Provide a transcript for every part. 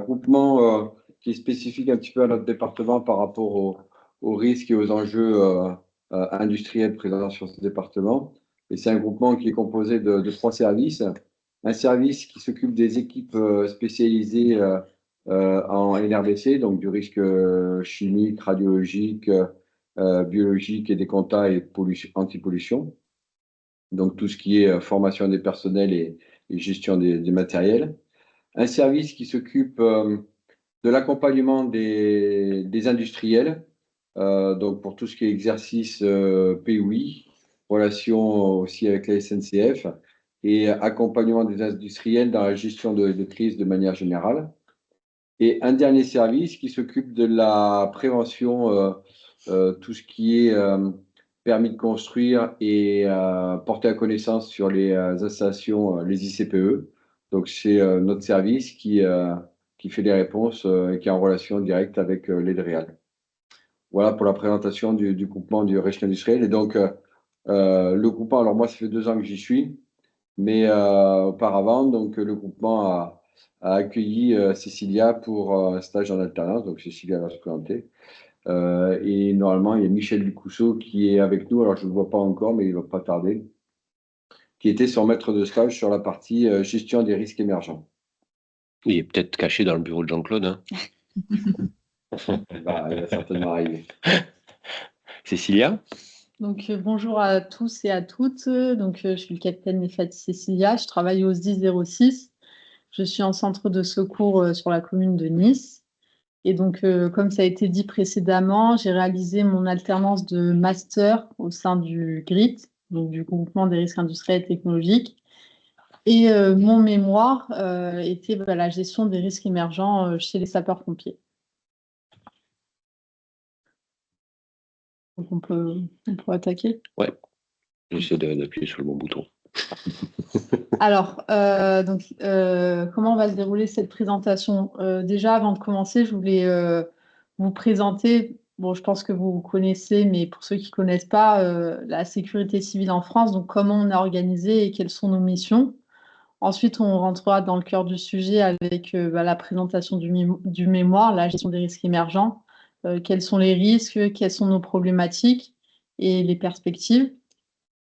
groupement qui est spécifique un petit peu à notre département par rapport aux risques et aux enjeux industriels présents sur ce département. Et c'est un groupement qui est composé de 3 services. Un service qui s'occupe des équipes spécialisées en NRBC, donc du risque chimique, radiologique, biologique et des comptas et anti-pollution. Donc tout ce qui est formation des personnels et gestion des matériels. Un service qui s'occupe de l'accompagnement des industriels, donc pour tout ce qui est exercice POI, relation aussi avec la SNCF et accompagnement des industriels dans la gestion de crise de manière générale. Et un dernier service qui s'occupe de la prévention, tout ce qui est permis de construire et porter à connaissance sur les installations, les ICPE. Donc, c'est notre service qui fait les réponses et qui est en relation directe avec l'EDREAL. Voilà pour la présentation du groupement du risque industriel. Et donc, le groupement, alors moi, ça fait 2 ans que j'y suis, mais auparavant, donc, le groupement a accueilli Cécilia pour un stage en alternance. Donc, Cécilia va se présenter. Et normalement, il y a Michel Ducousseau qui est avec nous. Alors, je ne le vois pas encore, mais il ne va pas tarder. Qui était son maître de stage sur la partie gestion des risques émergents. Il est peut-être caché dans le bureau de Jean-Claude. Hein. Il va certainement arriver. Cécilia? Donc, bonjour à tous et à toutes. Donc, je suis le capitaine Nefati Cécilia. Je travaille au SDIS 06. Je suis en centre de secours sur la commune de Nice. Et donc, comme ça a été dit précédemment, j'ai réalisé mon alternance de master au sein du GRIT, donc du groupement des risques industriels et technologiques. Et mon mémoire était la gestion des risques émergents chez les sapeurs-pompiers. Donc, on peut attaquer. Ouais, j'essaie d'appuyer sur le bon bouton. Alors, comment va se dérouler cette présentation? Déjà, avant de commencer, je voulais vous présenter, bon, je pense que vous connaissez, mais pour ceux qui ne connaissent pas, la sécurité civile en France, donc comment on est organisé et quelles sont nos missions. Ensuite, on rentrera dans le cœur du sujet avec la présentation du mémoire, la gestion des risques émergents, quels sont les risques, quelles sont nos problématiques et les perspectives.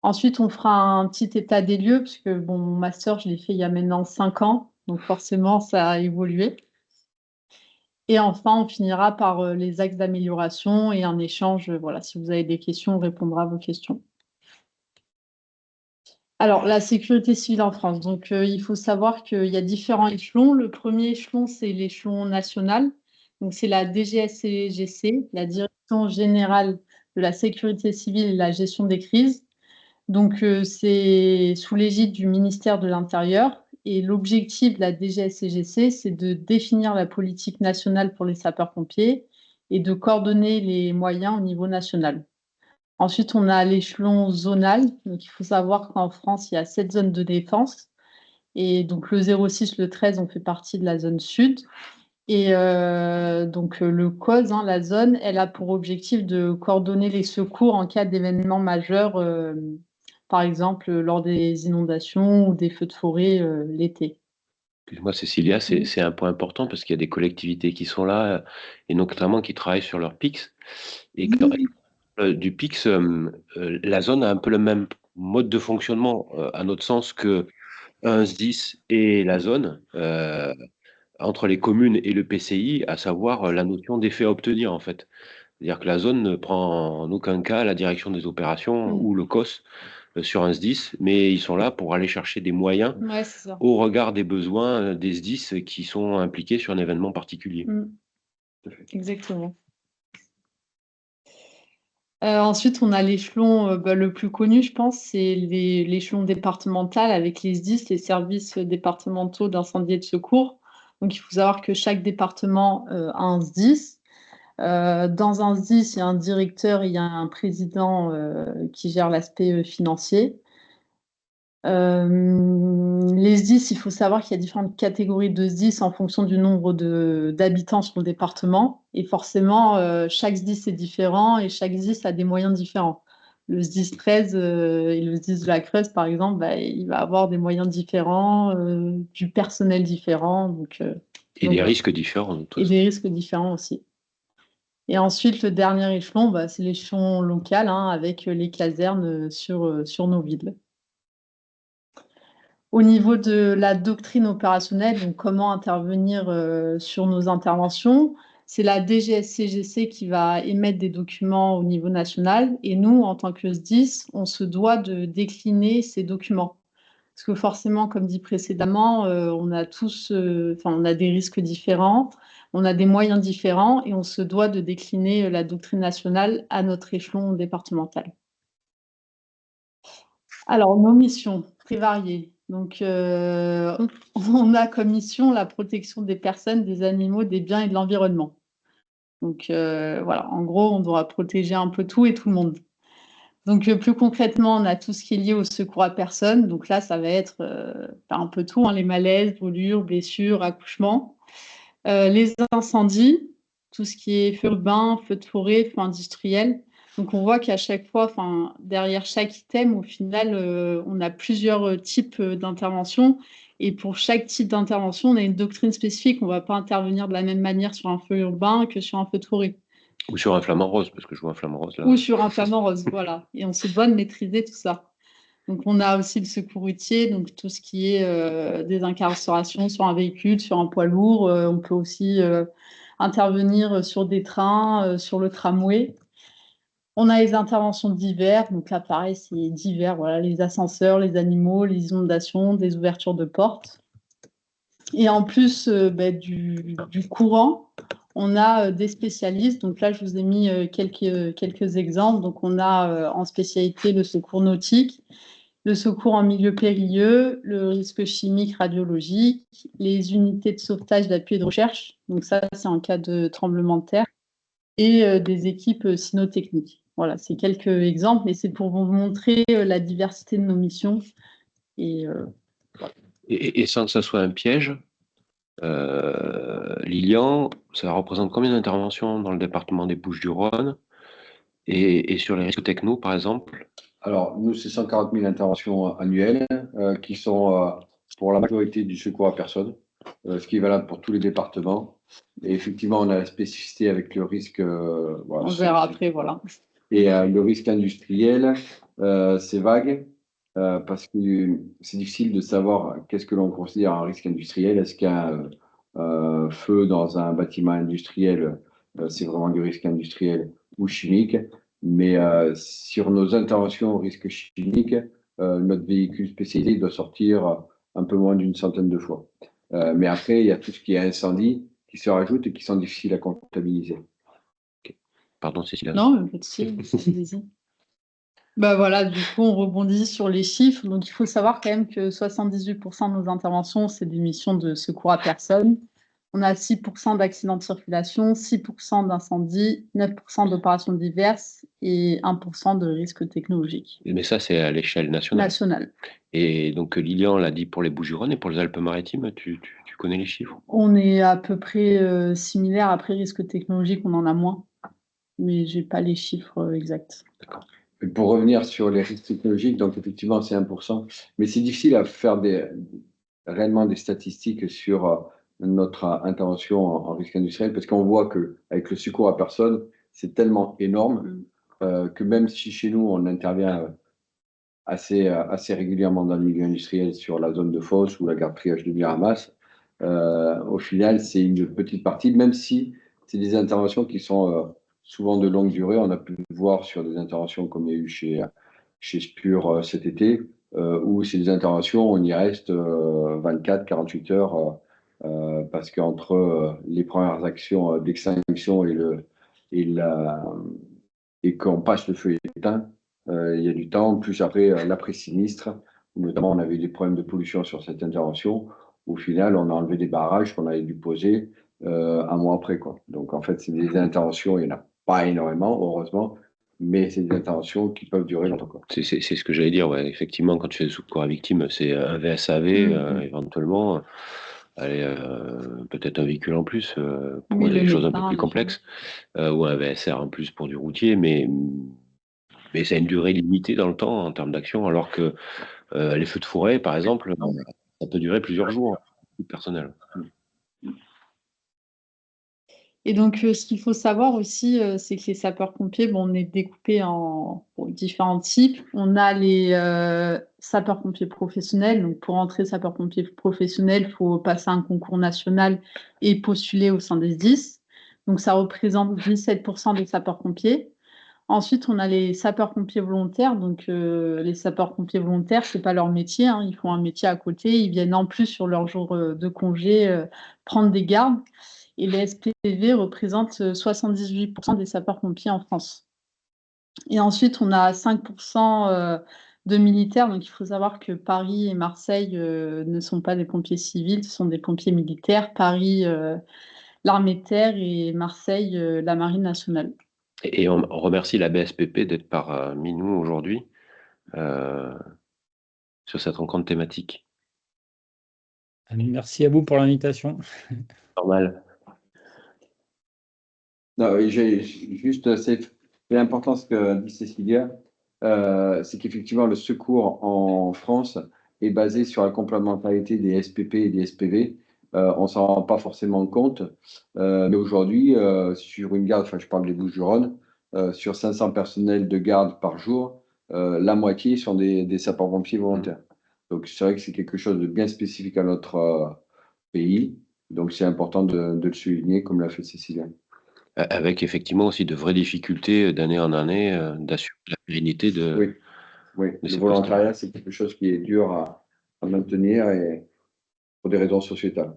Ensuite, on fera un petit état des lieux, parce que bon, mon master, je l'ai fait il y a maintenant 5 ans, donc forcément, ça a évolué. Et enfin, on finira par les axes d'amélioration et un échange. Voilà, si vous avez des questions, on répondra à vos questions. Alors, la sécurité civile en France. Donc, il faut savoir qu'il y a différents échelons. Le premier échelon, c'est l'échelon national. Donc, c'est la DGSCGC, la Direction générale de la sécurité civile et de la gestion des crises. Donc, c'est sous l'égide du ministère de l'Intérieur. Et l'objectif de la DGSCGC, c'est de définir la politique nationale pour les sapeurs-pompiers et de coordonner les moyens au niveau national. Ensuite, on a l'échelon zonal. Donc, il faut savoir qu'en France, il y a 7 zones de défense. Et donc, le 06, le 13, on fait partie de la zone sud. Et donc, le COS, la zone, elle a pour objectif de coordonner les secours en cas d'événements majeurs, par exemple lors des inondations ou des feux de forêt l'été. Excuse-moi, Cécilia, c'est un point important parce qu'il y a des collectivités qui sont là et notamment qui travaillent sur leur PIX. Et du PIX, la zone a un peu le même mode de fonctionnement, à notre sens, que un SDIS et la zone, entre les communes et le PCI, à savoir la notion d'effet à obtenir, en fait. C'est-à-dire que la zone ne prend en aucun cas la direction des opérations ou le COS sur un SDIS, mais ils sont là pour aller chercher des moyens au regard des besoins des SDIS qui sont impliqués sur un événement particulier. Exactement. Ensuite, on a l'échelon le plus connu, je pense, c'est l'échelon départemental avec les SDIS, les services départementaux d'incendie et de secours. Donc, il faut savoir que chaque département a un SDIS. Dans un SDIS, il y a un directeur, il y a un président qui gère l'aspect financier. Les SDIS, il faut savoir qu'il y a différentes catégories de SDIS en fonction du nombre d'habitants sur le département. Et forcément, chaque SDIS est différent et chaque SDIS a des moyens différents. Le SDIS 13 et le SDIS de la Creuse, par exemple, il va avoir des moyens différents, du personnel différent. Et des risques différents. Et des risques différents aussi. Et ensuite, le dernier échelon, c'est l'échelon local, avec les casernes sur nos villes. Au niveau de la doctrine opérationnelle, donc comment intervenir sur nos interventions, c'est la DGSCGC qui va émettre des documents au niveau national et nous, en tant que SDIS, on se doit de décliner ces documents. Parce que forcément, comme dit précédemment, on a tous, on a des risques différents, on a des moyens différents et on se doit de décliner la doctrine nationale à notre échelon départemental. Alors, nos missions, très variées. Donc, on a comme mission la protection des personnes, des animaux, des biens et de l'environnement. Donc, voilà, en gros, on doit protéger un peu tout et tout le monde. Donc, plus concrètement, on a tout ce qui est lié au secours à personne. Donc là, ça va être un peu tout, les malaises, brûlures, blessures, accouchements. Les incendies, tout ce qui est feu urbain, feu de forêt, feu industriel. Donc, on voit qu'à chaque fois, derrière chaque item, au final, on a plusieurs types d'interventions. Et pour chaque type d'intervention, on a une doctrine spécifique. On ne va pas intervenir de la même manière sur un feu urbain que sur un feu de forêt. Ou sur un flamant rose, parce que je vois un flamant rose là. Ou sur un flamant rose, voilà. Et on se doit de maîtriser tout ça. Donc, on a aussi le secours routier, donc tout ce qui est des incarcérations sur un véhicule, sur un poids lourd. On peut aussi intervenir sur des trains, sur le tramway. On a les interventions divers, donc là, pareil, c'est divers, voilà, les ascenseurs, les animaux, les inondations, des ouvertures de portes. Et en plus du courant, on a des spécialistes. Donc là, je vous ai mis quelques exemples. Donc, on a en spécialité le secours nautique, le secours en milieu périlleux, le risque chimique radiologique, les unités de sauvetage, d'appui et de recherche. Donc ça, c'est en cas de tremblement de terre. Et des équipes cynotechniques. Voilà, c'est quelques exemples, mais c'est pour vous montrer la diversité de nos missions. Et sans que ça soit un piège, Lilian, ça représente combien d'interventions dans le département des Bouches-du-Rhône et sur les risques techno, par exemple? Alors, nous, c'est 140 000 interventions annuelles qui sont pour la majorité du secours à personne, ce qui est valable pour tous les départements. Et effectivement, on a la spécificité avec le risque. Voilà, on verra après, voilà. Et le risque industriel, c'est vague parce que c'est difficile de savoir qu'est-ce que l'on considère un risque industriel. Est-ce qu'un feu dans un bâtiment industriel, c'est vraiment du risque industriel ou chimique? Mais sur nos interventions au risque chimique, notre véhicule spécialisé doit sortir un peu moins d'une centaine de fois. Mais après, il y a tout ce qui est incendie qui se rajoute et qui sont difficiles à comptabiliser. Pardon, Cécilia. Non, pas de souci. Voilà, du coup, on rebondit sur les chiffres. Donc, il faut savoir quand même que 78% de nos interventions, c'est des missions de secours à personne. On a 6% d'accidents de circulation, 6% d'incendies, 9% d'opérations diverses et 1% de risques technologiques. Mais ça, c'est à l'échelle nationale. Et donc, Lilian l'a dit pour les Bouches-du-Rhône et pour les Alpes-Maritimes, tu connais les chiffres? On est à peu près similaire. Après, risque technologique, on en a moins. Mais je n'ai pas les chiffres exacts. D'accord. Pour revenir sur les risques technologiques, donc effectivement, c'est 1%. Mais c'est difficile à faire réellement des statistiques sur notre intervention en risque industriel parce qu'on voit qu'avec le secours à personne, c'est tellement énorme que même si chez nous, on intervient assez régulièrement dans le milieu industriel sur la zone de fosse ou la gare de triage de Miramas, au final, c'est une petite partie, même si c'est des interventions qui sont souvent de longue durée. On a pu voir sur des interventions comme il y a eu chez Spur cet été, où c'est des interventions, on y reste 24, 48 heures, parce qu'entre les premières actions d'extinction et qu'on passe le feu éteint, il y a du temps. Plus après, l'après-sinistre, notamment on avait eu des problèmes de pollution sur cette intervention. Au final, on a enlevé des barrages qu'on avait dû poser un mois après, quoi. Donc en fait, c'est des interventions, il n'y en a pas énormément, heureusement, mais c'est des interventions qui peuvent durer longtemps, quoi. C'est ce que j'allais dire, ouais. Effectivement, quand tu fais le secours à victime, c'est un VSAV éventuellement, peut-être un véhicule en plus pour des choses un peu plus complexes, ou un VSR en plus pour du routier, mais Mais ça a une durée limitée dans le temps en termes d'action, alors que les feux de forêt, par exemple, ça peut durer plusieurs jours, plus personnel. Et donc, ce qu'il faut savoir aussi, c'est que les sapeurs-pompiers, bon, on est découpés en différents types. On a les sapeurs-pompiers professionnels. Donc, pour entrer sapeur-pompier professionnel, il faut passer un concours national et postuler au sein des SDIS. Donc, ça représente 17% des sapeurs-pompiers. Ensuite, on a les sapeurs-pompiers volontaires. Donc, les sapeurs-pompiers volontaires, c'est pas leur métier, hein. Ils font un métier à côté. Ils viennent en plus sur leur jour de congé prendre des gardes. Et les SPV représentent 78% des sapeurs-pompiers en France. Et ensuite, on a 5% de militaires. Donc, il faut savoir que Paris et Marseille ne sont pas des pompiers civils, ce sont des pompiers militaires. Paris, l'armée de terre, et Marseille, la marine nationale. Et on remercie la BSPP d'être parmi nous aujourd'hui sur cette rencontre thématique. Merci à vous pour l'invitation. Normal. Non, oui, c'est important ce que dit Cécilia, c'est qu'effectivement le secours en France est basé sur la complémentarité des SPP et des SPV. On ne s'en rend pas forcément compte, mais aujourd'hui, sur une garde, enfin je parle des Bouches-du-Rhône, sur 500 personnels de garde par jour, la moitié sont des sapeurs-pompiers volontaires. Donc c'est vrai que c'est quelque chose de bien spécifique à notre pays, donc c'est important de le souligner comme l'a fait Cécilia. Avec effectivement aussi de vraies difficultés d'année en année d'assurer la pérennité de. Oui, oui. de Le ces volontariat, c'est quelque chose qui est dur à maintenir et pour des raisons sociétales.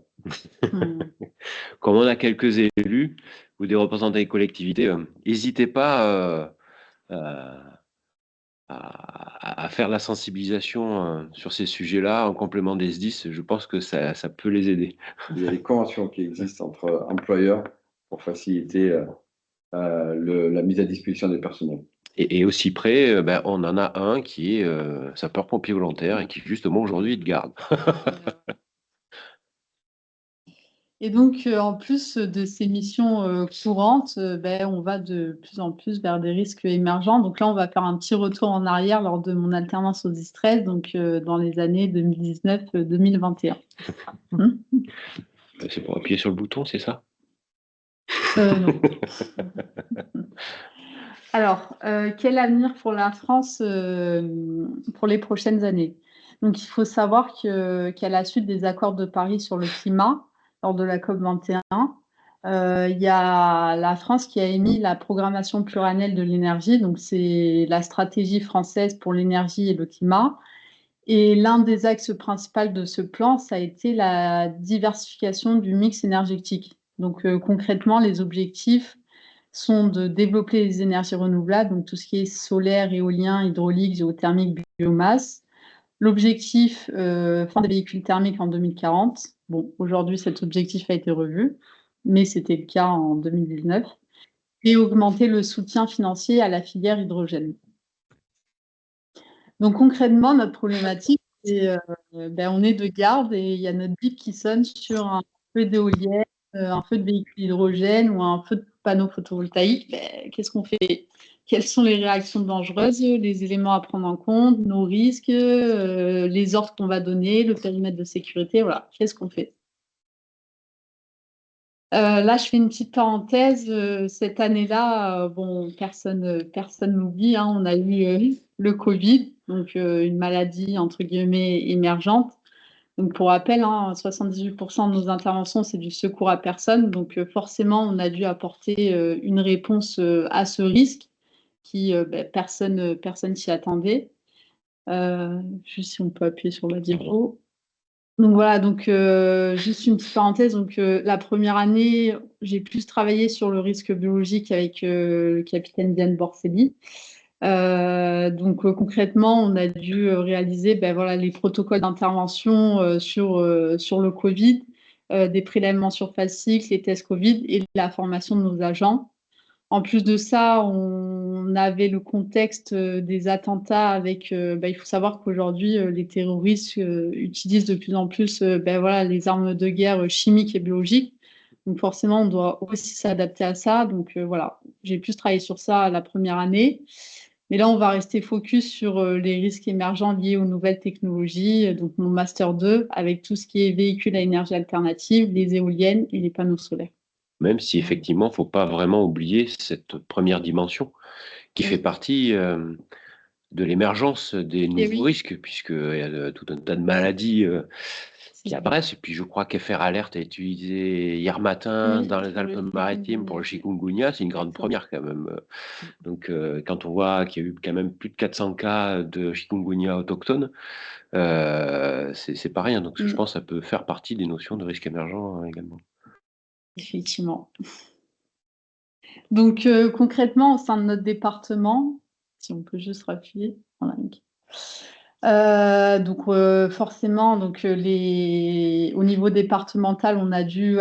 Comme on a quelques élus ou des représentants des collectivités, n'hésitez pas à faire la sensibilisation sur ces sujets-là en complément des SDIS. Je pense que ça peut les aider. Il y a des conventions qui existent entre employeurs pour faciliter la mise à disposition des personnels. Et aussi près, on en a un qui est sapeur-pompier volontaire et qui justement aujourd'hui est de garde. Et donc, en plus de ces missions courantes, on va de plus en plus vers des risques émergents. Donc là, on va faire un petit retour en arrière lors de mon alternance au distress, donc dans les années 2019-2021. C'est pour appuyer sur le bouton, c'est ça? Non. Alors, quel avenir pour la France pour les prochaines années? Donc, il faut savoir qu'à la suite des accords de Paris sur le climat, lors de la COP21, il y a la France qui a émis la programmation pluriannuelle de l'énergie. Donc, c'est la stratégie française pour l'énergie et le climat. Et l'un des axes principaux de ce plan, ça a été la diversification du mix énergétique. Donc, concrètement, les objectifs sont de développer les énergies renouvelables, donc tout ce qui est solaire, éolien, hydraulique, géothermique, biomasse. L'objectif, fin des véhicules thermiques en 2040. Bon, aujourd'hui, cet objectif a été revu, mais c'était le cas en 2019. Et augmenter le soutien financier à la filière hydrogène. Donc concrètement, notre problématique, c'est on est de garde et il y a notre bip qui sonne sur un feu d'éolienne, un feu de véhicule hydrogène ou un feu de panneau photovoltaïque. Qu'est-ce qu'on fait? Quelles sont les réactions dangereuses, les éléments à prendre en compte, nos risques, les ordres qu'on va donner, le périmètre de sécurité, voilà. Qu'est-ce qu'on fait? Là, je fais une petite parenthèse. Cette année-là, personne n'oublie, hein, on a eu le Covid, donc une maladie entre guillemets émergente. Donc pour rappel, 78% de nos interventions, c'est du secours à personne. Donc forcément, on a dû apporter une réponse à ce risque qui personne s'y attendait. Juste si on peut appuyer sur la diapo. Donc voilà, juste une petite parenthèse. Donc la première année, j'ai plus travaillé sur le risque biologique avec le capitaine Diane Borselli. Concrètement, on a dû réaliser les protocoles d'intervention sur le Covid, des prélèvements sur phase cycle, les tests Covid et la formation de nos agents. En plus de ça, on avait le contexte des attentats avec. Il faut savoir qu'aujourd'hui, les terroristes utilisent de plus en plus les armes de guerre chimiques et biologiques. Donc forcément, on doit aussi s'adapter à ça. Donc voilà, j'ai plus travaillé sur ça la première année. Mais là, on va rester focus sur les risques émergents liés aux nouvelles technologies, donc mon Master 2, avec tout ce qui est véhicules à énergie alternative, les éoliennes et les panneaux solaires. Même si effectivement, il ne faut pas vraiment oublier cette première dimension qui fait partie de l'émergence des nouveaux risques, puisqu'il y a tout un tas de maladies qui apparaissent. Et puis, je crois qu'FR Alert a utilisé hier matin dans les Alpes-Maritimes pour le chikungunya. C'est une grande première quand même. Donc, quand on voit qu'il y a eu quand même plus de 400 cas de chikungunya autochtone, c'est pas rien. Donc, je pense que ça peut faire partie des notions de risque émergent également. Effectivement. Donc, concrètement, au sein de notre département, si on peut juste rappuyer. Voilà. Donc, forcément, donc, au niveau départemental, on a dû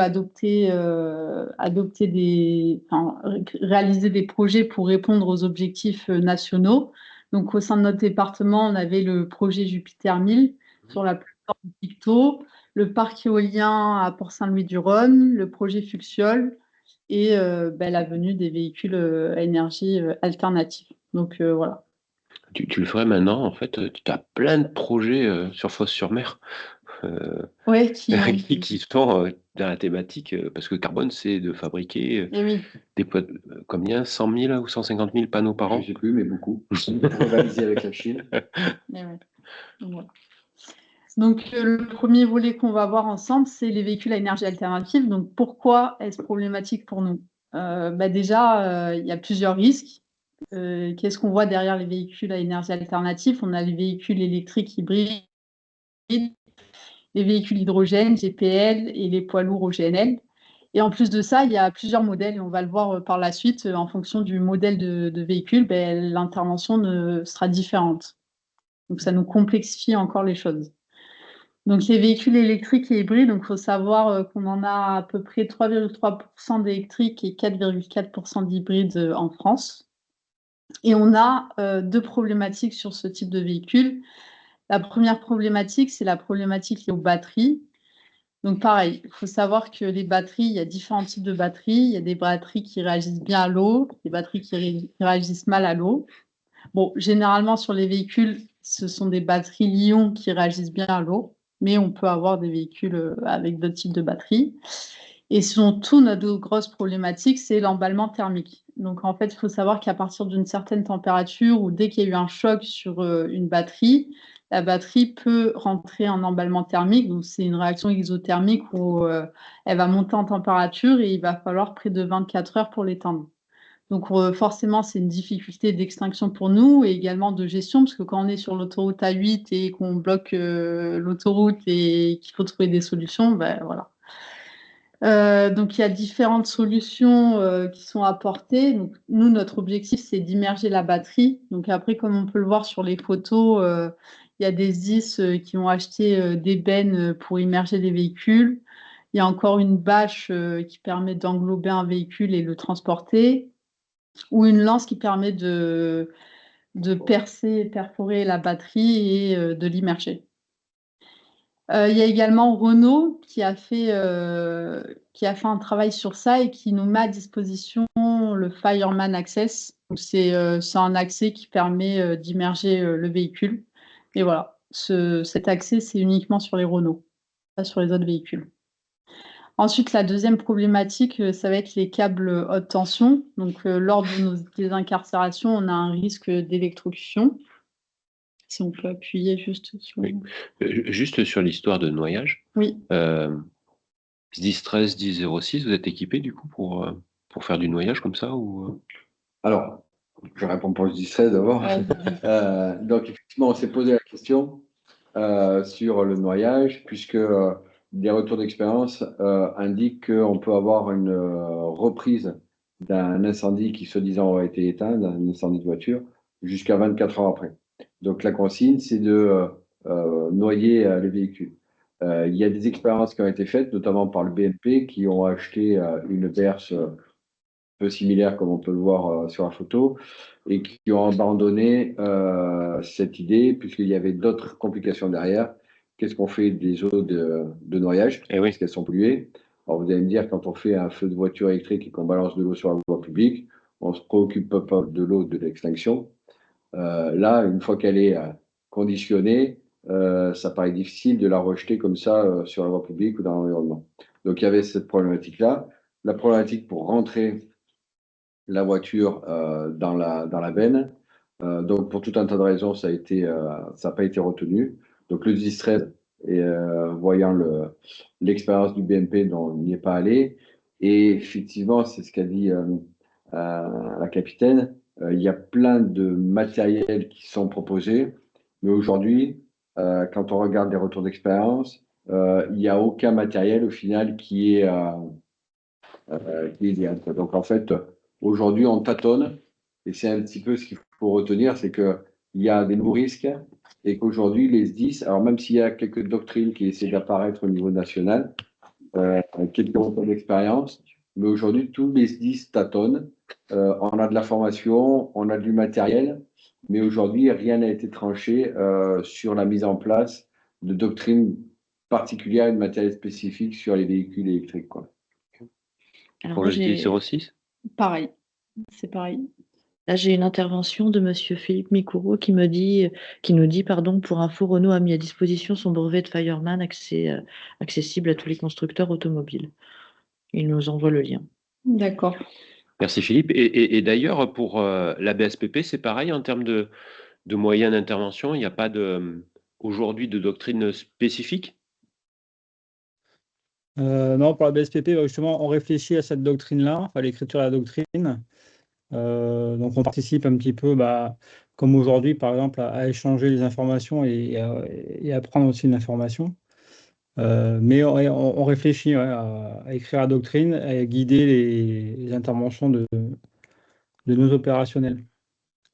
réaliser des projets pour répondre aux objectifs nationaux. Donc, au sein de notre département, on avait le projet Jupiter 1000 sur la plateforme Picto, le parc éolien à Port-Saint-Louis-du-Rhône, le projet Fuxiol et la venue des véhicules à énergie alternative. Donc, voilà. Tu le ferais maintenant, en fait, tu as plein de projets sur Fos-sur-Mer qui sont dans la thématique, parce que carbone, c'est de fabriquer des combien 100 000 ou 150 000 panneaux par an? Je ne sais plus, mais beaucoup. Pour rivaliser avec la Chine. Donc, le premier volet qu'on va voir ensemble, c'est les véhicules à énergie alternative. Donc, pourquoi est-ce problématique pour nous? Déjà, il y a plusieurs risques. Qu'est-ce qu'on voit derrière les véhicules à énergie alternative? On a les véhicules électriques hybrides, les véhicules hydrogène, GPL et les poids lourds au GNL. Et en plus de ça, il y a plusieurs modèles, et on va le voir par la suite, en fonction du modèle de véhicule, l'intervention sera différente. Donc, ça nous complexifie encore les choses. Donc, les véhicules électriques et hybrides, il faut savoir qu'on en a à peu près 3,3% d'électriques et 4,4% d'hybrides en France. Et on a deux problématiques sur ce type de véhicule. La première problématique, c'est la problématique liée aux batteries. Donc, pareil, il faut savoir que les batteries, il y a différents types de batteries. Il y a des batteries qui réagissent bien à l'eau, des batteries qui réagissent mal à l'eau. Bon, généralement, sur les véhicules, ce sont des batteries Li-ion qui réagissent bien à l'eau, mais on peut avoir des véhicules avec d'autres types de batteries. Et surtout, notre grosse problématique, c'est l'emballement thermique. Donc, en fait, il faut savoir qu'à partir d'une certaine température ou dès qu'il y a eu un choc sur une batterie, la batterie peut rentrer en emballement thermique. Donc, c'est une réaction exothermique où elle va monter en température et il va falloir près de 24 heures pour l'éteindre. Donc, forcément, c'est une difficulté d'extinction pour nous et également de gestion, parce que quand on est sur l'autoroute A8 et qu'on bloque l'autoroute et qu'il faut trouver des solutions, voilà. Donc, il y a différentes solutions qui sont apportées. Donc, nous, notre objectif, c'est d'immerger la batterie. Donc, après, comme on peut le voir sur les photos, il y a des SDIS qui ont acheté des bennes pour immerger les véhicules. Il y a encore une bâche qui permet d'englober un véhicule et le transporter, ou une lance qui permet de perforer la batterie et de l'immerger. Il y a également Renault qui a fait un travail sur ça et qui nous met à disposition le Fireman Access. C'est un accès qui permet d'immerger le véhicule. Et voilà, cet accès, c'est uniquement sur les Renault, pas sur les autres véhicules. Ensuite, la deuxième problématique, ça va être les câbles haute tension. Donc, lors de nos désincarcérations, on a un risque d'électrocution. Si on peut appuyer juste sur... Oui. Juste sur l'histoire de noyage. Oui. 10-13, 10-06, vous êtes équipé du coup pour faire du noyage comme ça ou... Alors, je réponds pour le 10-13 d'abord. Donc, effectivement, on s'est posé la question sur le noyage, puisque des retours d'expérience indiquent qu'on peut avoir une reprise d'un incendie qui, soi-disant, aurait été éteint, d'un incendie de voiture, jusqu'à 24 heures après. Donc, la consigne, c'est de noyer les véhicules. Il y a des expériences qui ont été faites, notamment par le BNP, qui ont acheté une berce peu similaire, comme on peut le voir sur la photo, et qui ont abandonné cette idée, puisqu'il y avait d'autres complications derrière. Qu'est-ce qu'on fait des eaux de noyage, parce qu'elles sont polluées? Alors, vous allez me dire, quand on fait un feu de voiture électrique et qu'on balance de l'eau sur la voie publique, on ne se préoccupe pas de l'eau de l'extinction. Là, une fois qu'elle est conditionnée, ça paraît difficile de la rejeter comme ça sur la voie publique ou dans l'environnement. Donc, il y avait cette problématique-là. La problématique pour rentrer la voiture dans la benne. Donc, pour tout un tas de raisons, ça n'a pas été retenu. Donc, le 10-13, et, voyant l'expérience du BMP, dont on n'y est pas allé. Et effectivement, c'est ce qu'a dit la capitaine. Il y a plein de matériels qui sont proposés, mais aujourd'hui, quand on regarde les retours d'expérience, il n'y a aucun matériel au final qui est idéal, quoi. Donc en fait, aujourd'hui, on tâtonne, et c'est un petit peu ce qu'il faut retenir, c'est qu'il y a des nouveaux risques, et qu'aujourd'hui, les SDIS, alors même s'il y a quelques doctrines qui essaient d'apparaître au niveau national, quelques retours d'expérience, mais aujourd'hui, tous les SDIS tâtonnent. On a de la formation, on a du matériel, mais aujourd'hui, rien n'a été tranché sur la mise en place de doctrines particulières et de matériel spécifique sur les véhicules électriques, quoi. Alors Pour moi, le SDI 06? Pareil, c'est pareil. là, j'ai une intervention de Monsieur Philippe Micoureau qui nous dit, pardon, pour info, Renault a mis à disposition son brevet de Fireman accessible à tous les constructeurs automobiles. Il nous envoie le lien. D'accord. Merci Philippe. Et d'ailleurs, pour la BSPP, c'est pareil en termes de moyens d'intervention. Il n'y a pas aujourd'hui de doctrine spécifique? Non, pour la BSPP, justement, on réfléchit à cette doctrine-là, enfin, l'écriture de la doctrine. Donc, on participe un petit peu, comme aujourd'hui, par exemple, à échanger les informations et à prendre aussi une information. Mais on réfléchit à écrire la doctrine et à guider les interventions de nos opérationnels.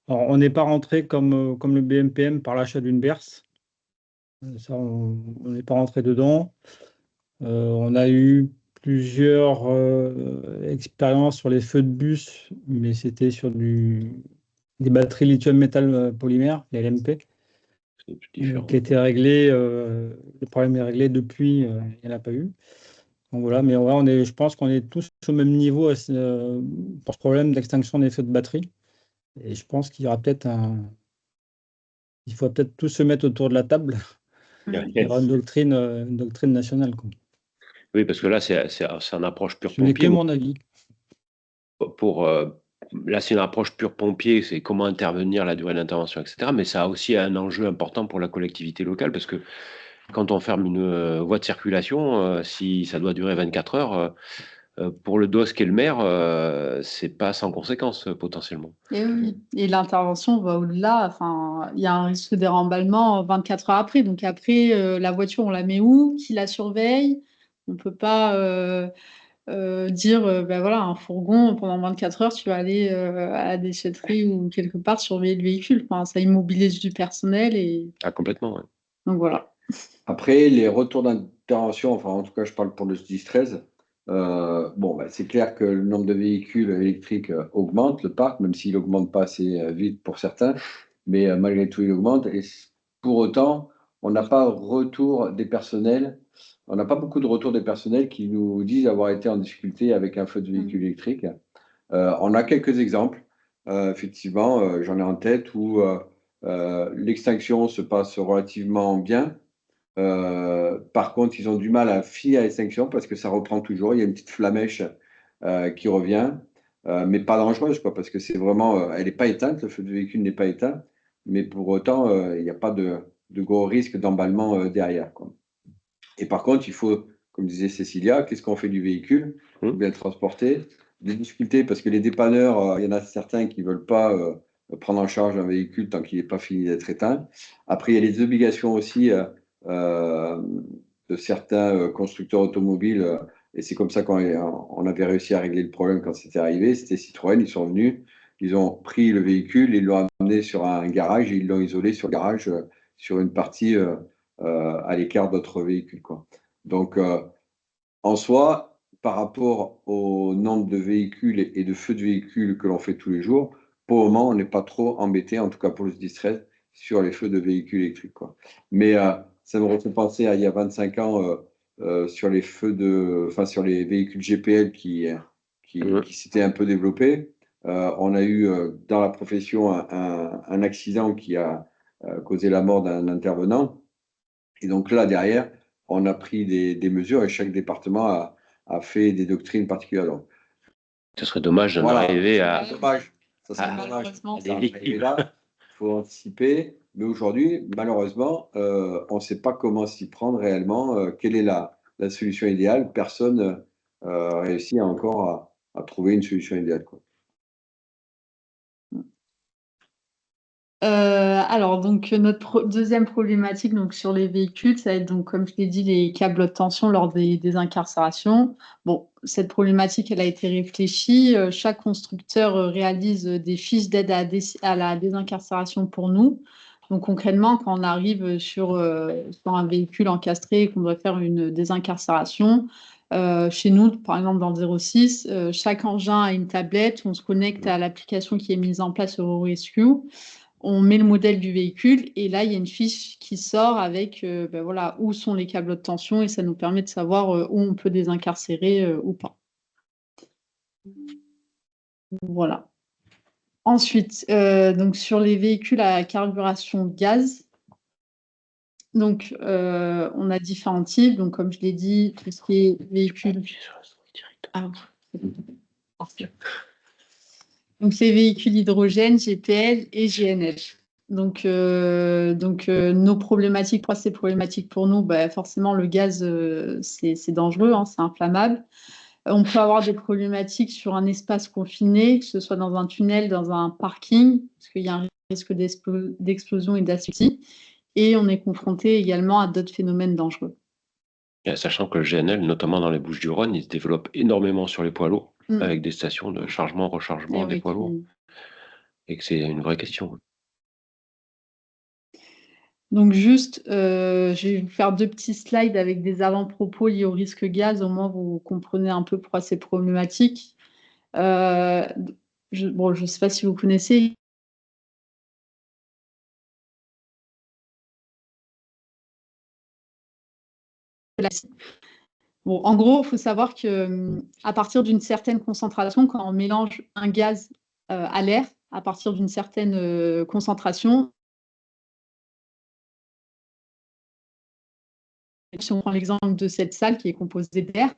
Alors, on n'est pas rentré comme le BMPM par l'achat d'une berce. Ça, on n'est pas rentré dedans. On a eu plusieurs expériences sur les feux de bus, mais c'était sur des batteries lithium-métal polymère, les LMP, C'est différent. qui étaient réglées. Le problème est réglé depuis, il n'y en a pas eu. Donc voilà, mais ouais, je pense qu'on est tous au même niveau pour ce problème d'extinction des feux de batterie. Et je pense qu'il y aura il faut peut-être tous se mettre autour de la table. Il y aura une doctrine nationale, quoi. Oui, parce que là, c'est une approche pure Ce n'est que pompier. mon avis. Là, c'est une approche pure pompier, c'est comment intervenir, la durée d'intervention, etc. Mais ça a aussi un enjeu important pour la collectivité locale, parce que quand on ferme une voie de circulation, si ça doit durer 24 heures, pour le DOS qu'est le maire, c'est pas sans conséquence potentiellement. Et oui, et l'intervention va au-delà. Enfin, il y a un risque de remballement 24 heures après. Donc après, la voiture, on la met où? Qui la surveille? On ne peut pas dire, ben voilà, un fourgon, pendant 24 heures, tu vas aller à la déchetterie ou quelque part surveiller le véhicule. Enfin, ça immobilise du personnel. Ah, complètement, ouais. Donc voilà. Après, les retours d'intervention, enfin en tout cas je parle pour le 10-13, c'est clair que le nombre de véhicules électriques augmente, le parc, même s'il n'augmente pas assez vite pour certains, mais malgré tout il augmente. Et pour autant, on n'a pas retour des personnels, on n'a pas beaucoup de retours des personnels qui nous disent avoir été en difficulté avec un feu de véhicule électrique. On a quelques exemples, effectivement, j'en ai en tête où l'extinction se passe relativement bien. Par contre, ils ont du mal à finir l'extinction parce que ça reprend toujours. Il y a une petite flamèche qui revient, mais pas dangereuse, quoi, parce que c'est vraiment, elle n'est pas éteinte, le feu de véhicule n'est pas éteint, mais pour autant, il n'y a pas de gros risque d'emballement derrière, quoi. Et par contre, il faut, comme disait Cécilia, qu'est-ce qu'on fait du véhicule? Il faut bien le transporter. Des difficultés parce que les dépanneurs, il y en a certains qui ne veulent pas prendre en charge un véhicule tant qu'il n'est pas fini d'être éteint. Après, il y a les obligations aussi de certains constructeurs automobiles, et c'est comme ça qu'on avait réussi à régler le problème quand c'était arrivé. C'était Citroën, ils sont venus, ils ont pris le véhicule, ils l'ont amené sur un garage et ils l'ont isolé sur le garage, sur une partie à l'écart d'autres véhicules, quoi. Donc, en soi, par rapport au nombre de véhicules et de feux de véhicules que l'on fait tous les jours, pour le moment, on n'est pas trop embêté, en tout cas pour le 10-13, sur les feux de véhicules électriques, quoi. Mais ça me refait penser à il y a 25 ans sur les véhicules GPL qui s'étaient un peu développés. On a eu dans la profession un accident qui a causé la mort d'un intervenant. Et donc là, derrière, on a pris des mesures et chaque département a fait des doctrines particulières. Donc, Ce serait dommage d'en voilà, arriver c'est dommage. Ça serait à- dommage. malheureusement, des victimes. Et là, il faut anticiper. Mais aujourd'hui, malheureusement, on ne sait pas comment s'y prendre réellement. Quelle est la solution idéale? Personne réussit encore à trouver une solution idéale, quoi. Alors, donc, notre deuxième problématique donc, sur les véhicules, ça va être, donc, comme je l'ai dit, les câbles de tension lors des incarcérations. Bon, cette problématique, elle a été réfléchie. Chaque constructeur réalise des fiches d'aide à la désincarcération pour nous. Donc, concrètement, quand on arrive sur un véhicule encastré et qu'on doit faire une désincarcération, chez nous, par exemple, dans le 06, chaque engin a une tablette. On se connecte à l'application qui est mise en place au Rescue. On met le modèle du véhicule et là, il y a une fiche qui sort avec ben voilà, où sont les câbles de tension et ça nous permet de savoir où on peut désincarcérer ou pas. Voilà. Ensuite, donc sur les véhicules à carburation gaz, donc on a différents types. Donc comme je l'ai dit, tout ce qui est véhicule. Ah, donc les véhicules hydrogène, GPL et GNL. Donc nos problématiques, pourquoi c'est problématique pour nous? Ben, forcément, le gaz, c'est dangereux, hein, c'est inflammable. On peut avoir des problématiques sur un espace confiné, que ce soit dans un tunnel, dans un parking, parce qu'il y a un risque d'explosion et d'asphyxie. Et on est confronté également à d'autres phénomènes dangereux. Sachant que le GNL, notamment dans les Bouches-du-Rhône, il se développe énormément sur les poids lourds, avec des stations de chargement, rechargement des poids lourds, et que c'est une vraie question. Donc juste, je vais vous faire 2 petits slides avec des avant-propos liés au risque gaz, au moins vous comprenez un peu pourquoi c'est problématique. Je ne sais pas si vous connaissez. Bon, en gros, il faut savoir qu'à partir d'une certaine concentration, quand on mélange un gaz à l'air, à partir d'une certaine concentration, si on prend l'exemple de cette salle qui est composée d'air,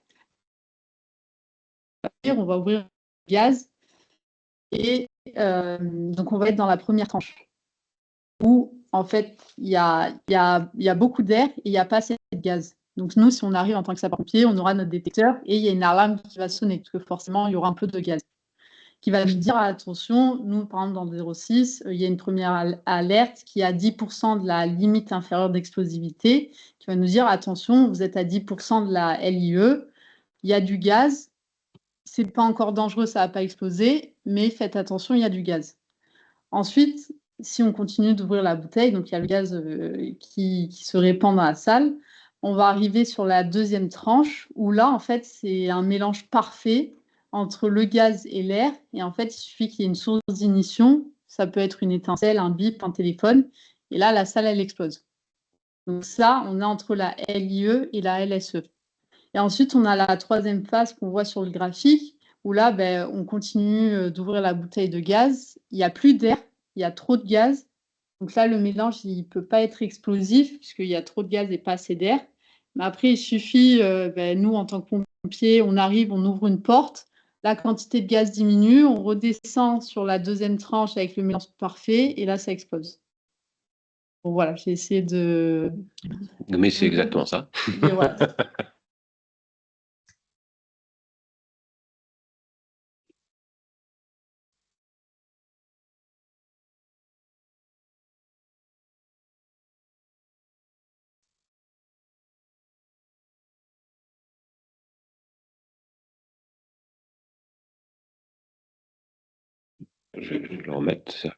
on va ouvrir le gaz et donc on va être dans la première tranche où en fait il y a beaucoup d'air et il n'y a pas assez de gaz. Donc nous, si on arrive en tant que sapeur-pompier, on aura notre détecteur et il y a une alarme qui va sonner parce que forcément il y aura un peu de gaz qui va nous dire attention, nous par exemple dans le 06, il y a une première alerte qui est à 10% de la limite inférieure d'explosivité qui va nous dire attention, vous êtes à 10% de la LIE, il y a du gaz, c'est pas encore dangereux, ça va pas exploser, mais faites attention, il y a du gaz. Ensuite, si on continue d'ouvrir la bouteille, donc il y a le gaz qui se répand dans la salle, on va arriver sur la deuxième tranche où là, en fait, c'est un mélange parfait entre le gaz et l'air. Et en fait, il suffit qu'il y ait une source d'ignition. Ça peut être une étincelle, un bip, un téléphone. Et là, la salle, elle explose. Donc ça, on est entre la LIE et la LSE. Et ensuite, on a la troisième phase qu'on voit sur le graphique, où là, ben, on continue d'ouvrir la bouteille de gaz. Il n'y a plus d'air, il y a trop de gaz. Donc là, le mélange, il ne peut pas être explosif, puisqu'il y a trop de gaz et pas assez d'air. Mais après, il suffit, ben, nous, en tant que pompiers, on arrive, on ouvre une porte, la quantité de gaz diminue, on redescend sur la deuxième tranche avec le mélange parfait, et là, ça explose. Bon, voilà, j'ai essayé de... Mais c'est exactement ça. Et voilà. Je vais le remettre. Ça.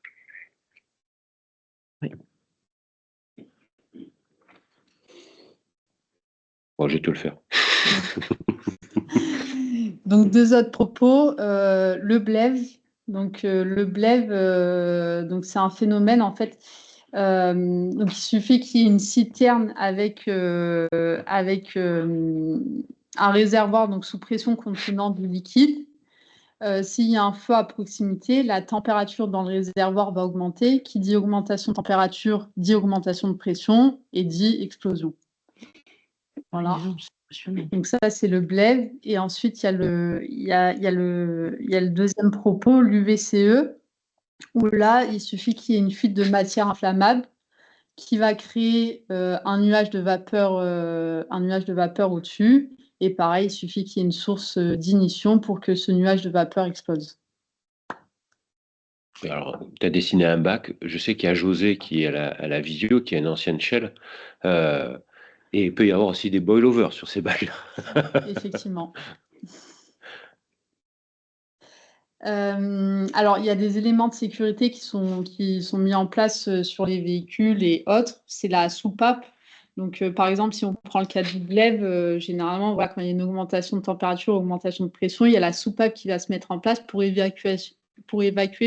Oui. Bon, je vais te le faire. Donc, 2 autres propos. Le blève. Donc, le blève, donc c'est un phénomène, en fait. Donc, il suffit qu'il y ait une citerne avec un réservoir donc, sous pression contenant du liquide. S'il y a un feu à proximité, la température dans le réservoir va augmenter. Qui dit augmentation de température, dit augmentation de pression et dit explosion. Voilà. Donc ça, c'est le blève. Et ensuite, il y a le deuxième propos, l'UVCE, où là, il suffit qu'il y ait une fuite de matière inflammable qui va créer un nuage de vapeur au-dessus. Et pareil, il suffit qu'il y ait une source d'ignition pour que ce nuage de vapeur explose. Alors, tu as dessiné un bac. Je sais qu'il y a José qui est à la visio, qui est une ancienne Shell. Et il peut y avoir aussi des boil-over sur ces bacs. Effectivement. Alors, il y a des éléments de sécurité qui sont mis en place sur les véhicules et autres. C'est la soupape. Donc, par exemple, si on prend le cas du blève, généralement, voilà, quand il y a une augmentation de température, augmentation de pression, il y a la soupape qui va se mettre en place pour évacuer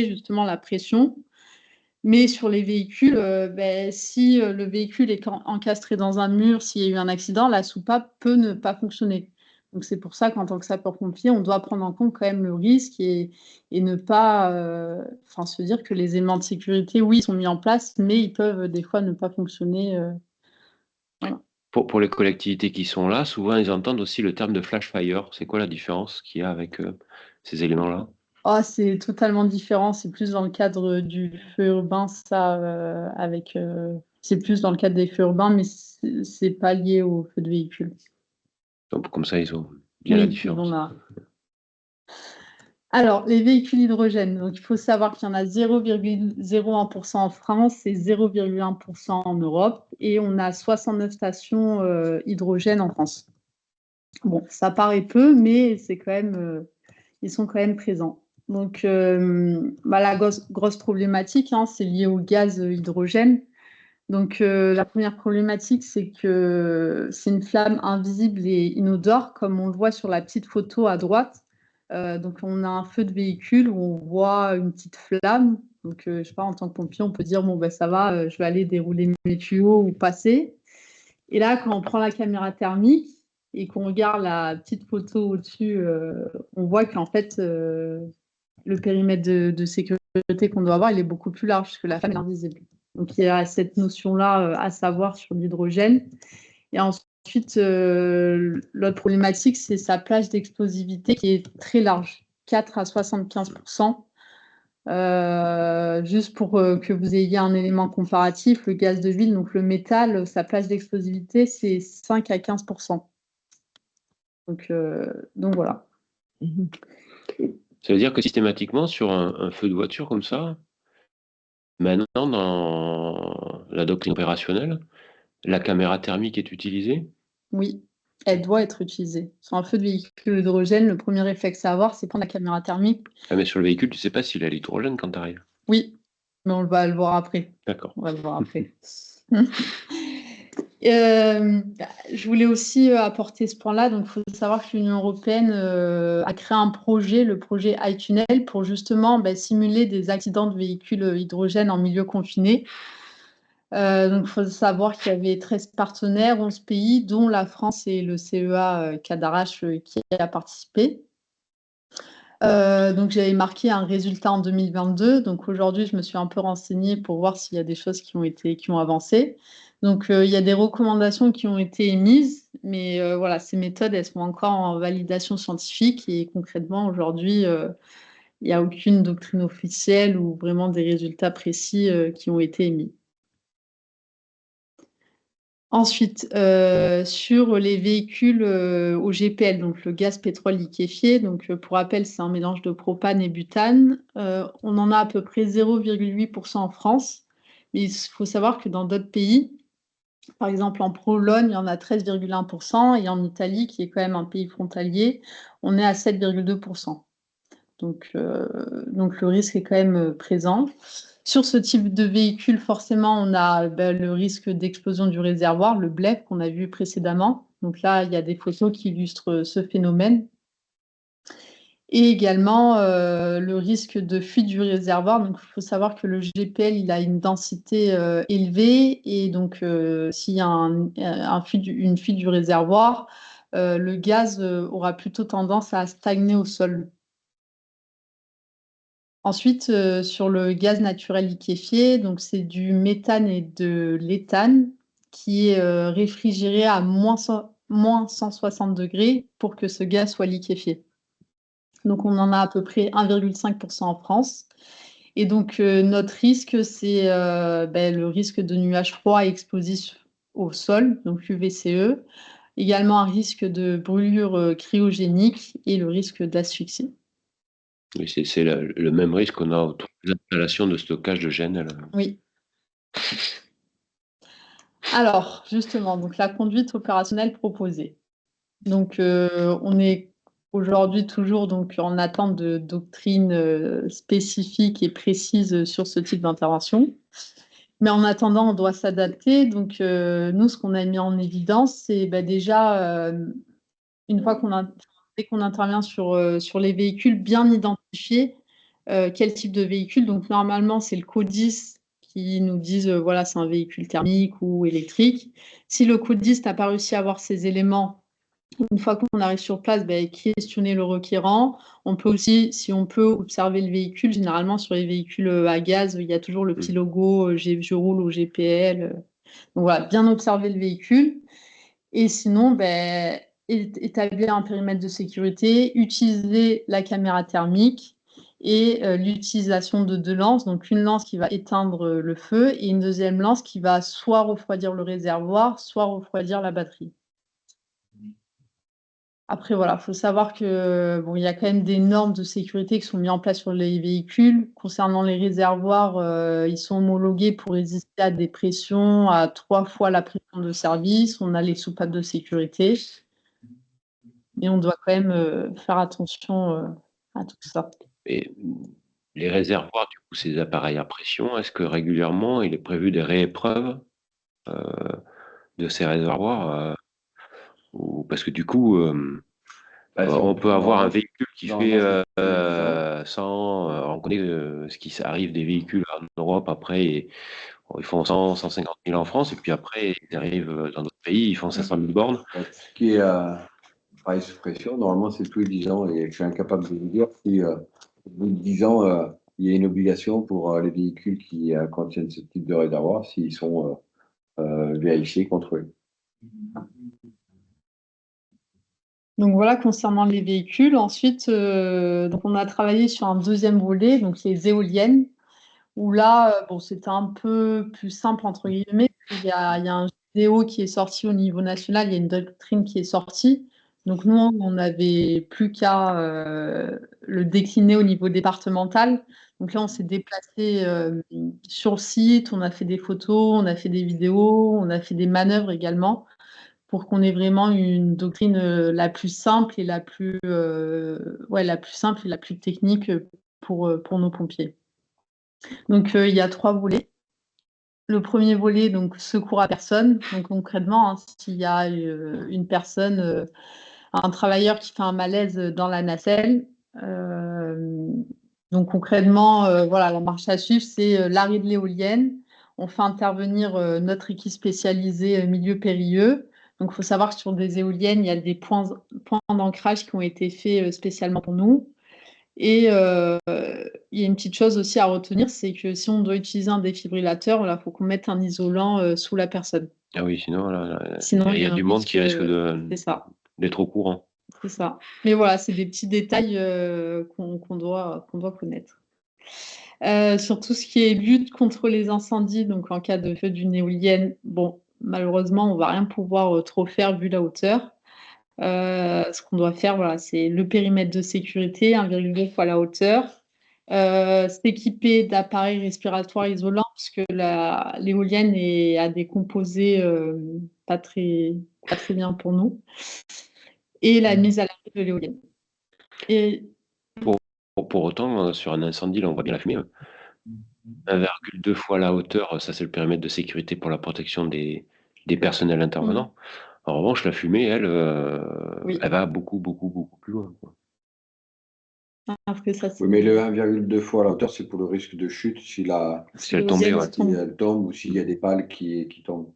justement la pression. Mais sur les véhicules, si le véhicule est encastré dans un mur, s'il y a eu un accident, la soupape peut ne pas fonctionner. Donc c'est pour ça qu'en tant que sapeur-pompier, on doit prendre en compte quand même le risque et ne pas se dire que les éléments de sécurité, oui, sont mis en place, mais ils peuvent des fois ne pas fonctionner. Voilà. Pour les collectivités qui sont là, souvent ils entendent aussi le terme de flash fire. C'est quoi la différence qu'il y a avec ces éléments-là? Oh, c'est totalement différent. C'est plus dans le cadre du feu urbain, ça, c'est plus dans le cadre des feux urbains, mais c'est pas lié au feu de véhicule. Donc, comme ça, ils ont bien la différence. Alors, les véhicules hydrogène. Donc, il faut savoir qu'il y en a 0,01% en France et 0,1% en Europe. Et on a 69 stations hydrogène en France. Bon, ça paraît peu, mais c'est quand même, ils sont quand même présents. Donc, la grosse problématique, c'est lié au gaz hydrogène. Donc, la première problématique, c'est que c'est une flamme invisible et inodore, comme on le voit sur la petite photo à droite. Donc, on a un feu de véhicule où on voit une petite flamme. Donc, je sais pas, en tant que pompier, on peut dire, bon, ben, ça va, je vais aller dérouler mes tuyaux ou passer. Et là, quand on prend la caméra thermique et qu'on regarde la petite photo au-dessus, on voit qu'en fait, le périmètre de sécurité qu'on doit avoir, il est beaucoup plus large parce que la flamme est invisible. Donc, il y a cette notion-là à savoir sur l'hydrogène. Et ensuite, l'autre problématique, c'est sa plage d'explosivité qui est très large, 4 à 75%. Juste pour que vous ayez un élément comparatif, le gaz de ville, donc le métal, sa plage d'explosivité, c'est 5 à 15%. Donc voilà. Ça veut dire que systématiquement, sur un feu de voiture comme ça, maintenant, dans la doctrine opérationnelle, la caméra thermique est utilisée? Oui, elle doit être utilisée. Sur un feu de véhicule hydrogène, le premier réflexe à avoir, c'est prendre la caméra thermique. Ah, mais sur le véhicule, tu ne sais pas s'il a l'hydrogène quand tu arrives. Oui, mais on va le voir après. D'accord. On va le voir après. Je voulais aussi apporter ce point-là. Donc, il faut savoir que l'Union européenne a créé un projet, le projet iTunnel, pour justement simuler des accidents de véhicules hydrogène en milieu confiné. Donc, il faut savoir qu'il y avait 13 partenaires, 11 pays, dont la France et le CEA Cadarache qui a participé. Donc, j'avais marqué un résultat en 2022. Donc, aujourd'hui, je me suis un peu renseignée pour voir s'il y a des choses qui ont avancé. Donc, il y a des recommandations qui ont été émises, mais voilà, ces méthodes, elles sont encore en validation scientifique et concrètement, aujourd'hui, il n'y a aucune doctrine officielle ou vraiment des résultats précis qui ont été émis. Ensuite, sur les véhicules au GPL, donc le gaz pétrole liquéfié, donc pour rappel, c'est un mélange de propane et butane. On en a à peu près 0,8% en France, mais il faut savoir que dans d'autres pays, par exemple en Pologne, il y en a 13,1%, et en Italie, qui est quand même un pays frontalier, on est à 7,2%. Donc le risque est quand même présent. Sur ce type de véhicule, forcément, on a le risque d'explosion du réservoir, le blève qu'on a vu précédemment. Donc là, il y a des photos qui illustrent ce phénomène. Et également le risque de fuite du réservoir. Donc, il faut savoir que le GPL, il a une densité élevée. Et donc, s'il y a une fuite du réservoir, le gaz aura plutôt tendance à stagner au sol. Ensuite, sur le gaz naturel liquéfié, donc c'est du méthane et de l'éthane qui est réfrigéré à moins 160 degrés pour que ce gaz soit liquéfié. Donc on en a à peu près 1,5% en France. Et donc notre risque, c'est le risque de nuages froids et explosifs au sol, donc UVCE, également un risque de brûlure cryogénique et le risque d'asphyxie. Oui, c'est le même risque qu'on a autour des installations de stockage de GNL. Oui. Alors, justement, donc la conduite opérationnelle proposée. Donc, on est aujourd'hui toujours donc en attente de doctrines spécifiques et précises sur ce type d'intervention. Mais en attendant, on doit s'adapter. Donc, nous, ce qu'on a mis en évidence, c'est déjà, une fois dès qu'on intervient sur les véhicules, bien identifier quel type de véhicule. Donc, normalement, c'est le code 10 qui nous disent voilà, c'est un véhicule thermique ou électrique. Si le code 10 n'a pas réussi à avoir ces éléments, une fois qu'on arrive sur place, questionner le requérant. On peut aussi, si on peut, observer le véhicule. Généralement, sur les véhicules à gaz, il y a toujours le petit logo je roule au GPL. Donc voilà, bien observer le véhicule. Et sinon, établir un périmètre de sécurité, utiliser la caméra thermique et l'utilisation de 2 lances. Donc une lance qui va éteindre le feu et une deuxième lance qui va soit refroidir le réservoir, soit refroidir la batterie. Après, voilà, il faut savoir que bon, il y a quand même des normes de sécurité qui sont mises en place sur les véhicules. Concernant les réservoirs, ils sont homologués pour résister à des pressions à 3 fois la pression de service. On a les soupapes de sécurité. Et on doit quand même faire attention à tout ça. Et les réservoirs, du coup, ces appareils à pression, est-ce que régulièrement, il est prévu des réépreuves de ces réservoirs ou parce que du coup, on peut avoir un véhicule qui fait 100, on connaît ce qui arrive des véhicules en Europe après, et ils font 100, 150 000 en France, et puis après, ils arrivent dans d'autres pays, ils font 500 000 bornes. Ce qui est appareil sous pression, normalement, c'est tous les 10 ans, et je suis incapable de vous dire si au bout de 10 ans, il y a une obligation pour les véhicules qui contiennent ce type de réservoir, s'ils sont vérifiés, contrôlés. Donc voilà, concernant les véhicules. Ensuite, donc on a travaillé sur un deuxième volet, donc les éoliennes, où là, bon, c'était un peu plus simple, entre guillemets. Il y a un vidéo qui est sorti au niveau national, il y a une doctrine qui est sortie. Donc nous, on n'avait plus qu'à le décliner au niveau départemental. Donc là, on s'est déplacé sur le site, on a fait des photos, on a fait des vidéos, on a fait des manœuvres également, pour qu'on ait vraiment une doctrine la plus simple et la plus simple et la plus technique pour nos pompiers. Donc il y a 3 volets. Le premier volet, donc secours à personne. Donc concrètement, s'il y a une personne, un travailleur qui fait un malaise dans la nacelle, donc concrètement, la marche à suivre, c'est l'arrêt de l'éolienne. On fait intervenir notre équipe spécialisée milieu périlleux. Donc il faut savoir que sur des éoliennes, il y a des points d'ancrage qui ont été faits spécialement pour nous. Et il y a une petite chose aussi à retenir, c'est que si on doit utiliser un défibrillateur, il faut qu'on mette un isolant sous la personne. Ah oui, sinon, Sinon, il y a du monde qui risque d'être au courant. C'est ça. Mais voilà, c'est des petits détails qu'on doit connaître. Sur tout ce qui est lutte contre les incendies, donc en cas de feu d'une éolienne, bon, malheureusement, on ne va rien pouvoir trop faire vu la hauteur. Ce qu'on doit faire, voilà, c'est le périmètre de sécurité, 1,2 fois la hauteur. S'équiper d'appareils respiratoires isolants, parce que l'éolienne a des composés pas très bien pour nous. Et la mise à l'abri de l'éolienne. Et pour autant, sur un incendie, là, on voit bien la fumée. 1,2 fois la hauteur, ça c'est le périmètre de sécurité pour la protection des personnels intervenants. En revanche, la fumée, elle va beaucoup, beaucoup, beaucoup plus loin, quoi. Après ça, oui, mais le 1,2 fois la hauteur, c'est pour le risque de chute si elle tombait, si elle tombe ou s'il y a des pales qui tombent.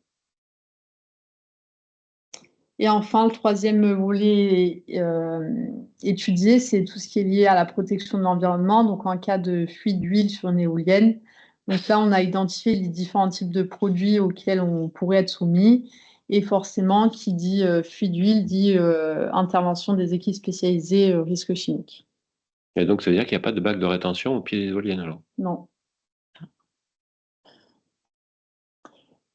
Et enfin, le troisième volet étudié, c'est tout ce qui est lié à la protection de l'environnement. Donc, en cas de fuite d'huile sur une éolienne. Donc là, on a identifié les différents types de produits auxquels on pourrait être soumis. Et forcément, qui dit fuite d'huile dit intervention des équipes spécialisées risques chimiques. Et donc, ça veut dire qu'il n'y a pas de bac de rétention au pied des éoliennes, alors? Non.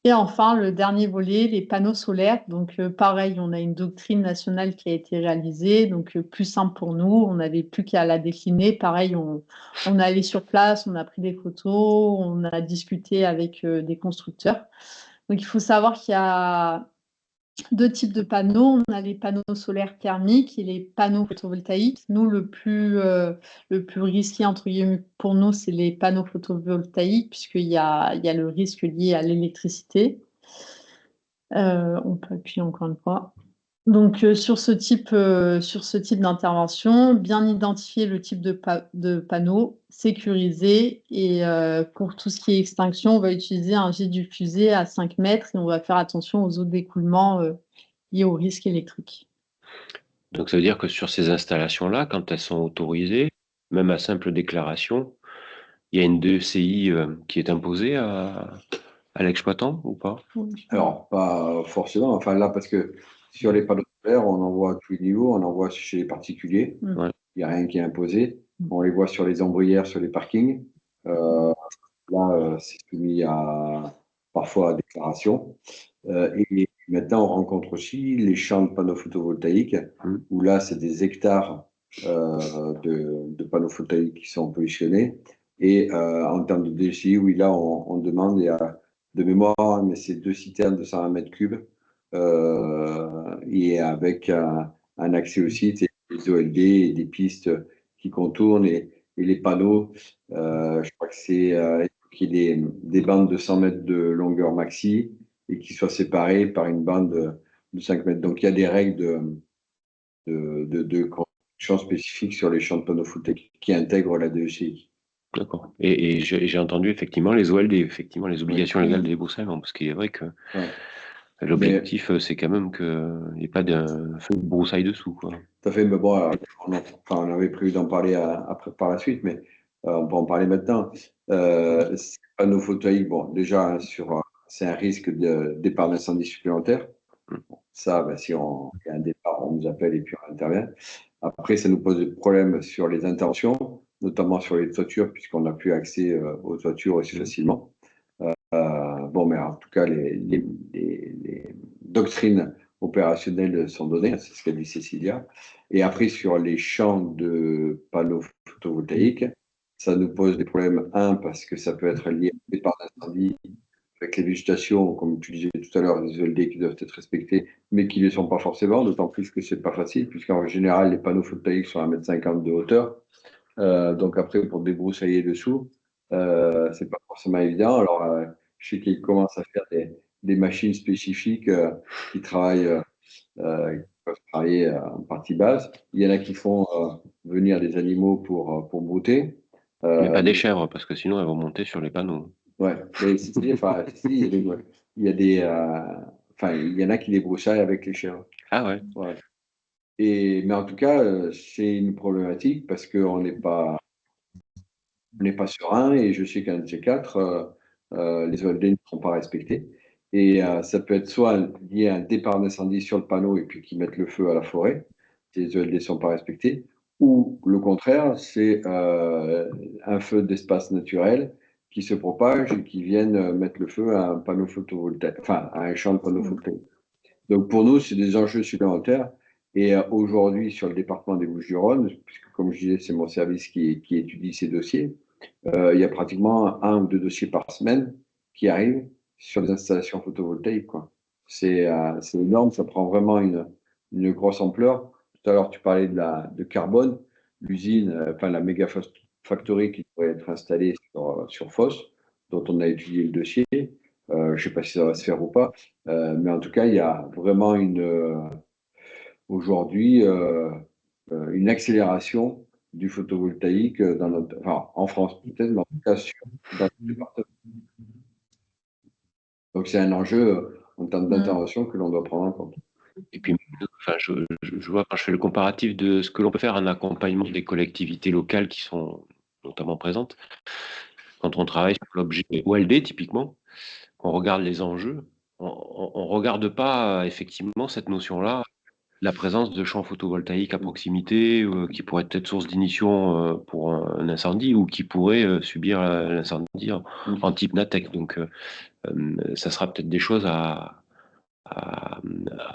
Et enfin, le dernier volet, les panneaux solaires. Donc, pareil, on a une doctrine nationale qui a été réalisée. Donc, plus simple pour nous. On n'avait plus qu'à la décliner. Pareil, on est allé sur place, on a pris des photos, on a discuté avec des constructeurs. Donc, il faut savoir qu'il y a deux types de panneaux. On a les panneaux solaires thermiques et les panneaux photovoltaïques. Nous, le plus risqué, entre guillemets, pour nous, c'est les panneaux photovoltaïques, puisqu'il y a le risque lié à l'électricité. On peut appuyer encore une fois. Donc, sur ce type d'intervention, bien identifier le type de panneau, sécuriser. Et pour tout ce qui est extinction, on va utiliser un jet du fusée à 5 mètres et on va faire attention aux eaux d'écoulement liées au risque électrique. Donc, ça veut dire que sur ces installations-là, quand elles sont autorisées, même à simple déclaration, il y a une DECI qui est imposée à l'exploitant ou pas? Alors, pas forcément. Enfin, là, parce que sur les panneaux solaires, on en voit à tous les niveaux. On en voit chez les particuliers. Ouais. Il n'y a rien qui est imposé. On les voit sur les ombrières, sur les parkings. Là, c'est soumis parfois à déclaration. Et maintenant, on rencontre aussi les champs de panneaux photovoltaïques, où là, c'est des hectares de panneaux photovoltaïques qui sont positionnés. Et en termes de DCI, oui, là, on demande, il y a de mémoire, mais c'est 2 citernes de 120 mètres cubes, et avec un accès au site, et des OLD et des pistes qui contournent, et les panneaux, je crois que c'est qu'il y ait des bandes de 100 mètres de longueur maxi et qui soient séparées par une bande de 5 mètres. Donc il y a des règles de construction spécifiques sur les champs de panneaux photovoltaïques qui intègrent la DECI. D'accord. Et j'ai entendu effectivement les OLD, effectivement les obligations légales des débroussaillements, parce qu'il est vrai que l'objectif, c'est quand même qu'il n'y ait pas de feu de broussailles dessous, quoi. Tout à fait, mais bon, on avait prévu d'en parler après, par la suite, mais on peut en parler maintenant. Ces panneaux photovoltaïques, bon, déjà, c'est un risque de départ d'incendie supplémentaire. Ça, ben, si on y a un départ, on nous appelle et puis on intervient. Après, ça nous pose des problèmes sur les interventions, notamment sur les toitures, puisqu'on n'a plus accès aux toitures aussi facilement. Bon, mais en tout cas, les doctrines opérationnelles sont données, c'est ce qu'a dit Cécilia. Et après, sur les champs de panneaux photovoltaïques, ça nous pose des problèmes, parce que ça peut être lié au départ d'incendie, avec les végétations, comme tu disais tout à l'heure, les OLD qui doivent être respectés, mais qui ne le sont pas forcément, d'autant plus que ce n'est pas facile, puisqu'en général, les panneaux photovoltaïques sont à 1,50 m de hauteur. Donc après, pour débroussailler dessous, c'est pas forcément évident. Alors, je sais qu'ils commencent à faire des machines spécifiques qui travaillent, qui peuvent travailler en partie basse. Il y en a qui font venir des animaux pour brouter. Mais pas des chèvres, parce que sinon elles vont monter sur les panneaux. Ouais, mais enfin, il y a des, enfin, il y en a qui débroussaillent avec les chèvres. Ah ouais. Ouais. Mais en tout cas, c'est une problématique parce qu'on n'est pas serein, et je sais qu'un de ces quatre, les OLD ne sont pas respectés. Et ça peut être soit lié à un départ d'incendie sur le panneau et puis qui mettent le feu à la forêt, si les OLD ne sont pas respectés, ou le contraire, c'est un feu d'espace naturel qui se propage et qui viennent mettre le feu à un panneau photovoltaïque, enfin à un champ de panneaux photovoltaïques. Donc pour nous, c'est des enjeux supplémentaires. Et aujourd'hui, sur le département des Bouches-du-Rhône, puisque comme je disais, c'est mon service qui étudie ces dossiers, il y a pratiquement 1 ou 2 dossiers par semaine qui arrivent sur des installations photovoltaïques, quoi. C'est énorme, ça prend vraiment une grosse ampleur. Tout à l'heure, tu parlais de carbone, l'usine, enfin la méga factory qui pourrait être installée sur Fos, dont on a étudié le dossier. Je ne sais pas si ça va se faire ou pas, mais en tout cas, il y a vraiment aujourd'hui une accélération du photovoltaïque en France peut-être, mais en tout cas dans le département. Donc c'est un enjeu en termes d'intervention que l'on doit prendre en compte. Et puis, enfin, je vois quand je fais le comparatif de ce que l'on peut faire en accompagnement des collectivités locales qui sont notamment présentes, quand on travaille sur l'objet OLD typiquement, on regarde les enjeux, on regarde pas effectivement cette notion-là, la présence de champs photovoltaïques à proximité qui pourraient être source d'ignition pour un incendie ou qui pourraient subir l'incendie en type NATEC. Donc, ça sera peut-être des choses à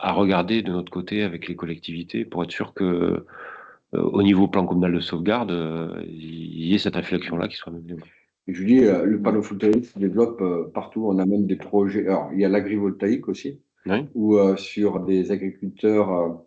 regarder de notre côté avec les collectivités pour être sûr que au niveau plan communal de sauvegarde, il y ait cette réflexion-là qui soit menée. Et je dis, le panneau photovoltaïque se développe partout. On a même des projets. Alors, il y a l'agrivoltaïque aussi, Oui. où sur des agriculteurs,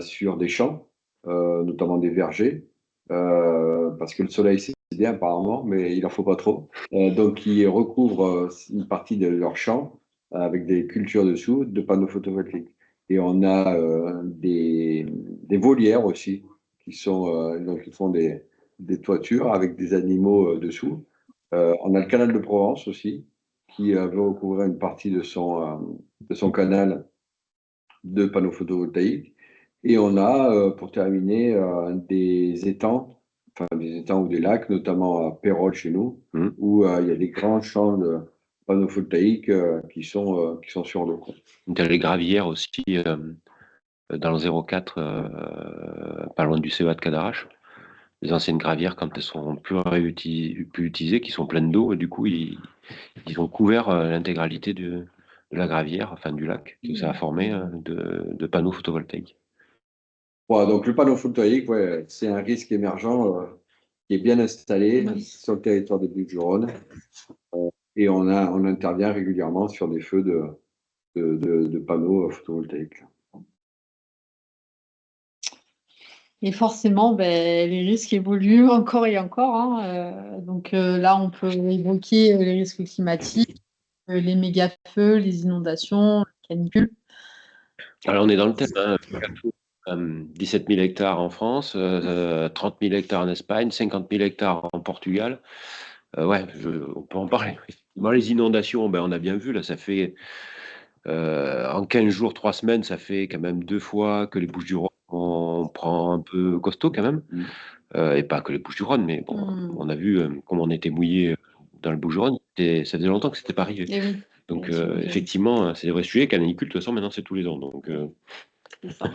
sur des champs, notamment des vergers, parce que le soleil, c'est bien apparemment, mais il en faut pas trop. Donc, ils recouvrent une partie de leur champ avec des cultures dessous de panneaux photovoltaïques. Et on a des volières aussi qui sont donc ils font des toitures avec des animaux dessous. On a le canal de Provence aussi, qui veut recouvrir une partie de son canal de panneaux photovoltaïques. Et on a, pour terminer, des étangs ou des lacs, notamment à Pérols chez nous, où il y a des grands champs de panneaux photovoltaïques qui sont sur l'eau. Il y a les gravières aussi dans le 04, pas loin du CEA de Cadarache. Les anciennes gravières, quand elles sont plus utilisées, qui sont pleines d'eau, et du coup, ils ont couvert l'intégralité de la gravière, enfin du lac, que ça a formé de panneaux photovoltaïques. Voilà, donc le panneau photovoltaïque, ouais, c'est un risque émergent qui est bien installé sur le territoire des Bouches-du-Rhône. Et on intervient régulièrement sur des feux de panneaux photovoltaïques. Et forcément, les risques évoluent encore et encore, hein. Donc là, on peut évoquer les risques climatiques, les méga-feux, les inondations, les canicules. Alors, on est dans le thème, hein. 17 000 hectares en France, 30 000 hectares en Espagne, 50 000 hectares en Portugal. Ouais, on peut en parler. Les inondations, on a bien vu, là, ça fait en 15 jours, 3 semaines, ça fait quand même 2 fois que les Bouches-du-Rhône, on prend un peu costaud quand même. Et pas que les Bouches-du-Rhône, mais bon, on a vu comme on était mouillé dans le Bouches-du-Rhône, ça faisait longtemps que c'était pas arrivé. Et oui. Donc effectivement, c'est des vrais sujets. Canicule, de toute façon, maintenant c'est tous les ans. Donc, c'est ça.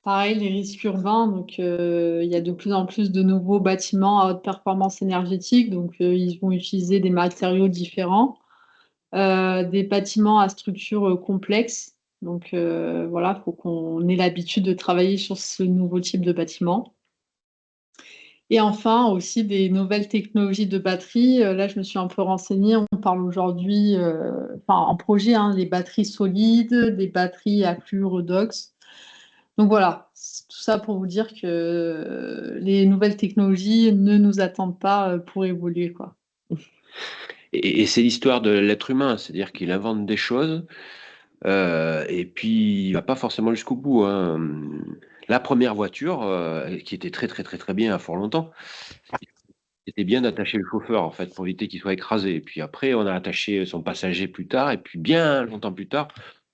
Pareil, les risques urbains, donc il y a de plus en plus de nouveaux bâtiments à haute performance énergétique, donc ils vont utiliser des matériaux différents, des bâtiments à structure complexe, donc voilà, il faut qu'on ait l'habitude de travailler sur ce nouveau type de bâtiment. Et enfin, aussi des nouvelles technologies de batterie. Là, je me suis un peu renseignée. On parle aujourd'hui, en projet, les batteries solides, des batteries à flux redox. Donc voilà, tout ça pour vous dire que les nouvelles technologies ne nous attendent pas pour évoluer, quoi. Et c'est l'histoire de l'être humain, c'est-à-dire qu'il invente des choses et puis il va pas forcément jusqu'au bout, hein. La première voiture, qui était très, très, très, très bien à fort longtemps, c'était bien d'attacher le chauffeur, en fait, pour éviter qu'il soit écrasé. Et puis après, on a attaché son passager plus tard, et puis bien longtemps plus tard,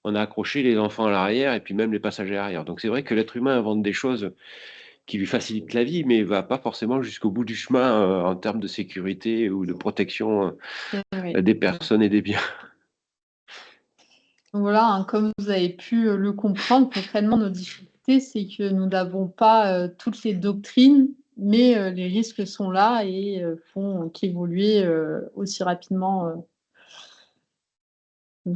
on a accroché les enfants à l'arrière, et puis même les passagers arrière. Donc c'est vrai que l'être humain invente des choses qui lui facilitent la vie, mais va pas forcément jusqu'au bout du chemin en termes de sécurité ou de protection des personnes et des biens. Donc voilà, comme vous avez pu le comprendre, concrètement, nos difficultés, c'est que nous n'avons pas toutes les doctrines, mais les risques sont là et font qu'évoluer aussi rapidement.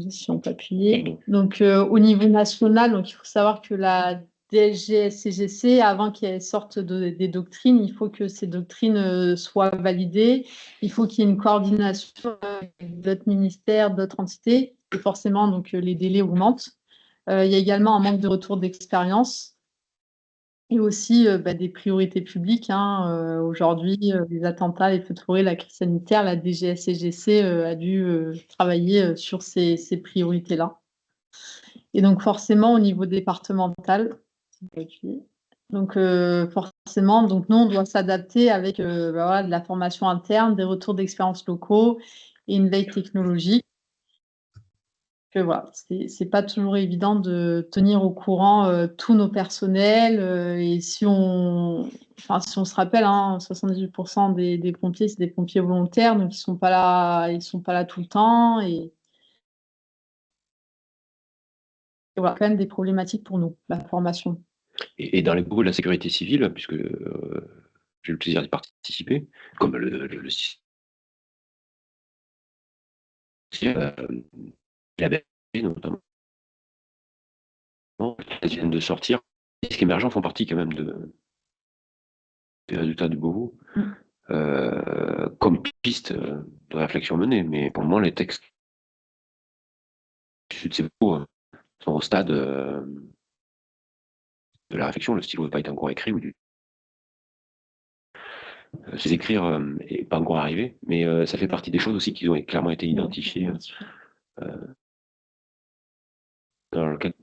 Si on peut appuyer. Donc au niveau national, donc il faut savoir que la DGSCGC, avant qu'elle sorte des doctrines, il faut que ces doctrines soient validées. Il faut qu'il y ait une coordination avec d'autres ministères, d'autres entités. Et forcément, donc les délais augmentent. Il y a également un manque de retour d'expérience. Et aussi des priorités publiques. Aujourd'hui, les attentats, les feux de forêt, la crise sanitaire, la DGSCGC a dû travailler sur ces priorités-là. Et donc forcément, au niveau départemental, donc forcément, donc nous, on doit s'adapter avec de la formation interne, des retours d'expérience locaux et une veille technologique. que voilà, c'est pas toujours évident de tenir au courant tous nos personnels. Et si on se rappelle, 78% des pompiers, c'est des pompiers volontaires, donc ils sont pas là tout le temps. Et voilà, quand même des problématiques pour nous, la formation. Et dans les groupes de la sécurité civile, puisque j'ai le plaisir d'y participer, comme le système, la BNP notamment, elles viennent de sortir. Les risques émergents font partie quand même des résultats du Beauvau, comme piste de réflexion menée. Mais pour moi, les textes de ces Beauvau sont au stade de la réflexion. Le stylo n'a pas été encore écrit. Ces écrire n'est pas encore arrivé, mais ça fait partie des choses aussi qui ont clairement été identifiées dans le cadre.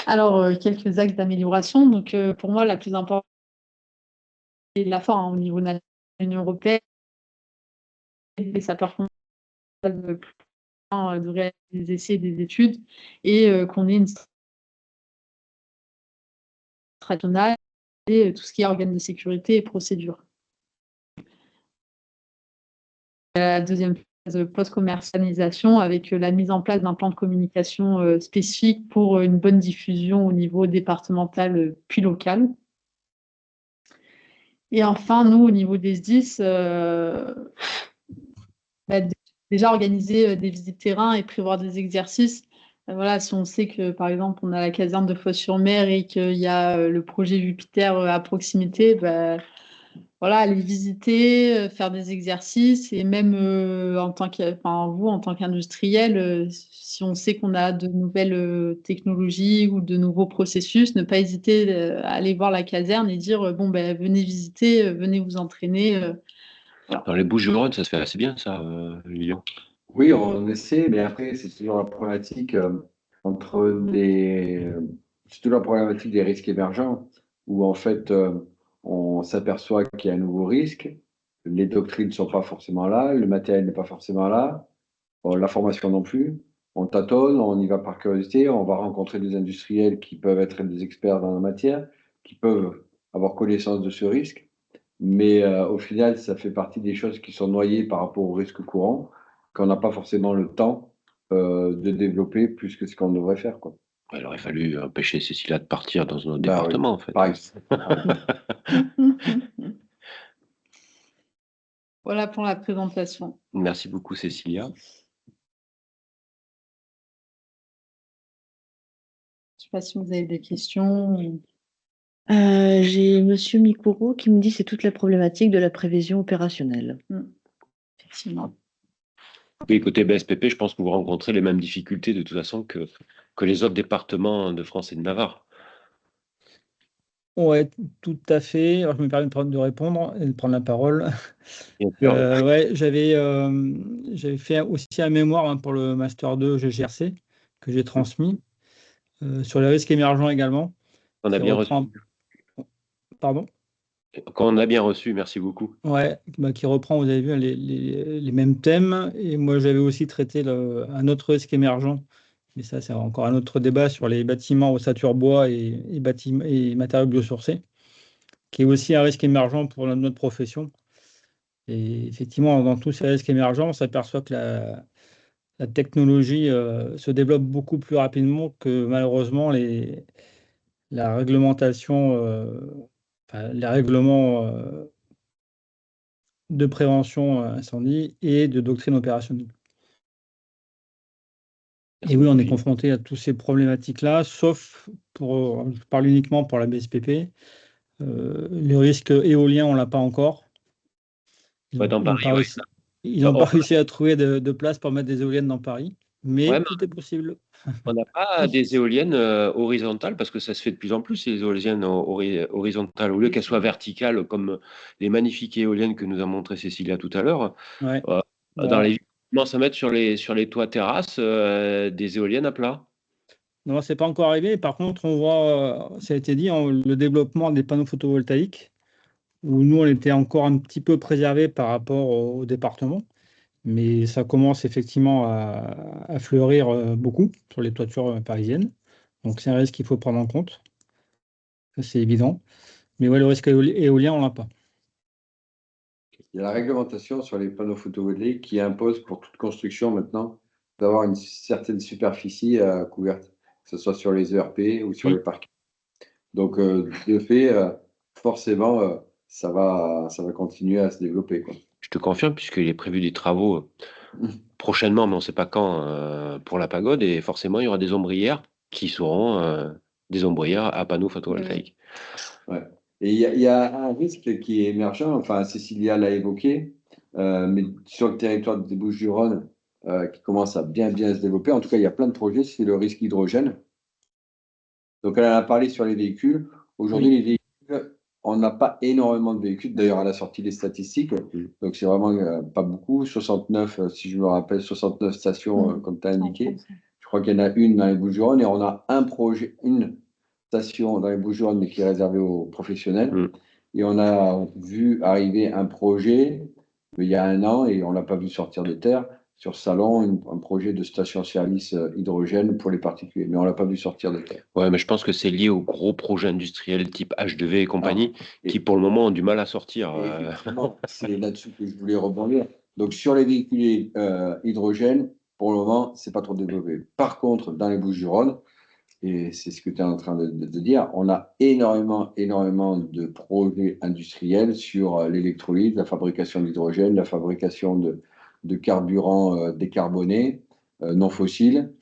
Alors, quelques axes d'amélioration. Donc, pour moi, la plus importante, c'est l'effort au niveau national de l'Union européenne, les sapeurs-pompiers de réaliser des essais et des études, et qu'on ait une stratégie nationale et tout ce qui est organes de sécurité et procédures. La deuxième phase, post-commercialisation, avec la mise en place d'un plan de communication spécifique pour une bonne diffusion au niveau départemental puis local. Et enfin, nous, au niveau des SDIS, déjà organiser des visites terrain et prévoir des exercices. Voilà, si on sait que, par exemple, on a la caserne de Fos-sur-Mer et qu'il y a le projet Jupiter à proximité, voilà, aller visiter, faire des exercices, et même en tant qu'industriel, si on sait qu'on a de nouvelles technologies ou de nouveaux processus, ne pas hésiter à aller voir la caserne et dire venez visiter, venez vous entraîner. Dans les Bouches-du-Rhône, ça se fait assez bien, ça, Lilian. Oui, on essaie, mais après, c'est toujours la problématique c'est toujours la problématique des risques émergents, où en fait, on s'aperçoit qu'il y a un nouveau risque, les doctrines ne sont pas forcément là, le matériel n'est pas forcément là, la formation non plus. On tâtonne, on y va par curiosité, on va rencontrer des industriels qui peuvent être des experts dans la matière, qui peuvent avoir connaissance de ce risque, mais au final, ça fait partie des choses qui sont noyées par rapport aux risques courants, qu'on n'a pas forcément le temps de développer plus que ce qu'on devrait faire, quoi. Il aurait fallu empêcher Cécilia de partir dans un autre Oui, département, en fait. par exemple. Voilà pour la présentation. Merci beaucoup, Cécilia. Je ne sais pas si vous avez des questions. J'ai Monsieur Mikuro qui me dit c'est toute la problématique de la prévision opérationnelle. Effectivement. Oui, côté BSPP, je pense que vous rencontrez les mêmes difficultés de toute façon que les autres départements de France et de Navarre. Ouais, tout à fait. Alors, je me permets de répondre et de prendre la parole. Bien sûr. Ouais, j'avais fait aussi un mémoire pour le Master 2 GGRC que j'ai transmis sur les risques émergents également. On a bien reçu. Pardon? Quand on a bien reçu, merci beaucoup. Ouais, qui reprend, vous avez vu, les mêmes thèmes. Et moi, j'avais aussi traité un autre risque émergent, mais ça, c'est encore un autre débat sur les bâtiments ossature bois et matériaux biosourcés, qui est aussi un risque émergent pour notre profession. Et effectivement, dans tous ces risques émergents, on s'aperçoit que la technologie se développe beaucoup plus rapidement que malheureusement la réglementation, les règlements de prévention incendie et de doctrine opérationnelle. Et oui, on est confronté à toutes ces problématiques-là, sauf je parle uniquement pour la BSPP. Le risque éolien, on ne l'a pas encore. Ils n'ont pas réussi à trouver de place pour mettre des éoliennes dans Paris, mais tout est possible. On n'a pas des éoliennes horizontales, parce que ça se fait de plus en plus, les éoliennes horizontales, au lieu qu'elles soient verticales, comme les magnifiques éoliennes que nous a montré Cécilia tout à l'heure. Ouais. Dans les villes, on commence à mettre sur les toits terrasses des éoliennes à plat. Non, ce n'est pas encore arrivé. Par contre, on voit, ça a été dit, le développement des panneaux photovoltaïques, où nous, on était encore un petit peu préservés par rapport au département. mais ça commence effectivement à fleurir beaucoup sur les toitures parisiennes. Donc c'est un risque qu'il faut prendre en compte, ça c'est évident. Mais ouais, le risque éolien, on l'a pas. Il y a la réglementation sur les panneaux photovoltaïques qui impose pour toute construction maintenant d'avoir une certaine superficie couverte, que ce soit sur les ERP ou sur les parcs. Donc, de fait, forcément, ça va continuer à se développer, quoi. Je te confirme, puisqu'il est prévu des travaux prochainement, mais on ne sait pas quand, pour la pagode, et forcément, il y aura des ombrières qui seront des ombrières à panneaux photovoltaïques. Ouais. Et il y a un risque qui est émergent, enfin, Cécilia l'a évoqué, mais sur le territoire des Bouches-du-Rhône, qui commence à bien se développer. En tout cas, il y a plein de projets, c'est le risque hydrogène. Donc, elle en a parlé sur les véhicules. Aujourd'hui, les véhicules, on n'a pas énormément de véhicules. D'ailleurs, elle a sorti les statistiques. Donc, c'est vraiment pas beaucoup. 69, si je me rappelle, 69 stations, comme tu as indiqué. Je crois qu'il y en a une dans les Bouches-du-Rhône et on a un projet, une station dans les Bouches-du-Rhône, mais qui est réservée aux professionnels. Et on a vu arriver un projet il y a 1 an et on ne l'a pas vu sortir de terre. Sur Salon, un projet de station-service hydrogène pour les particuliers, mais on ne l'a pas vu sortir de terre. Ouais, mais je pense que c'est lié aux gros projets industriels type H2V et compagnie, qui pour le moment ont du mal à sortir. C'est là-dessus que je voulais rebondir. Donc sur les véhicules hydrogène, pour le moment, c'est pas trop développé. Par contre, dans les Bouches-du-Rhône, et c'est ce que tu es en train de dire, on a énormément de projets industriels sur l'électrolyse, la fabrication d'hydrogène, la fabrication de carburants décarbonés, non fossiles,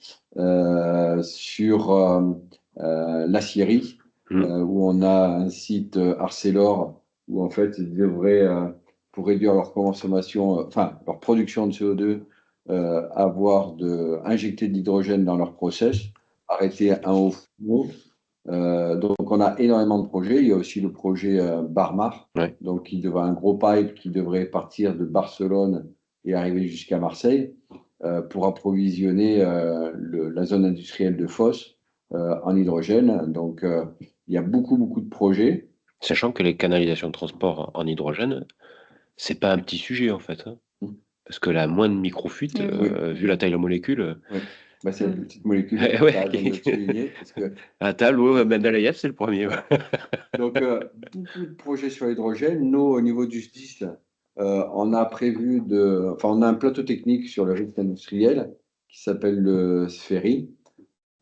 sur l'acierie, où on a un site Arcelor, où en fait, ils devraient, pour réduire leur consommation, enfin, leur production de CO2, injecter de l'hydrogène dans leur process, arrêter un haut fourneau. Donc, on a énormément de projets. Il y a aussi le projet Barmar, donc un gros pipe qui devrait partir de Barcelone et arriver jusqu'à Marseille pour approvisionner la zone industrielle de Fos en hydrogène. Donc, il y a beaucoup de projets. Sachant que les canalisations de transport en hydrogène, c'est pas un petit sujet en fait. Parce que la moindre microfuite, vu la taille de la molécule. Bah, c'est la petite molécule que tu as de souligner. À table, Mendeleïev, c'est le premier. Donc, beaucoup de projets sur l'hydrogène. Nous, au niveau du SDIS, on a prévu on a un plateau technique sur le risque industriel qui s'appelle le SFERI.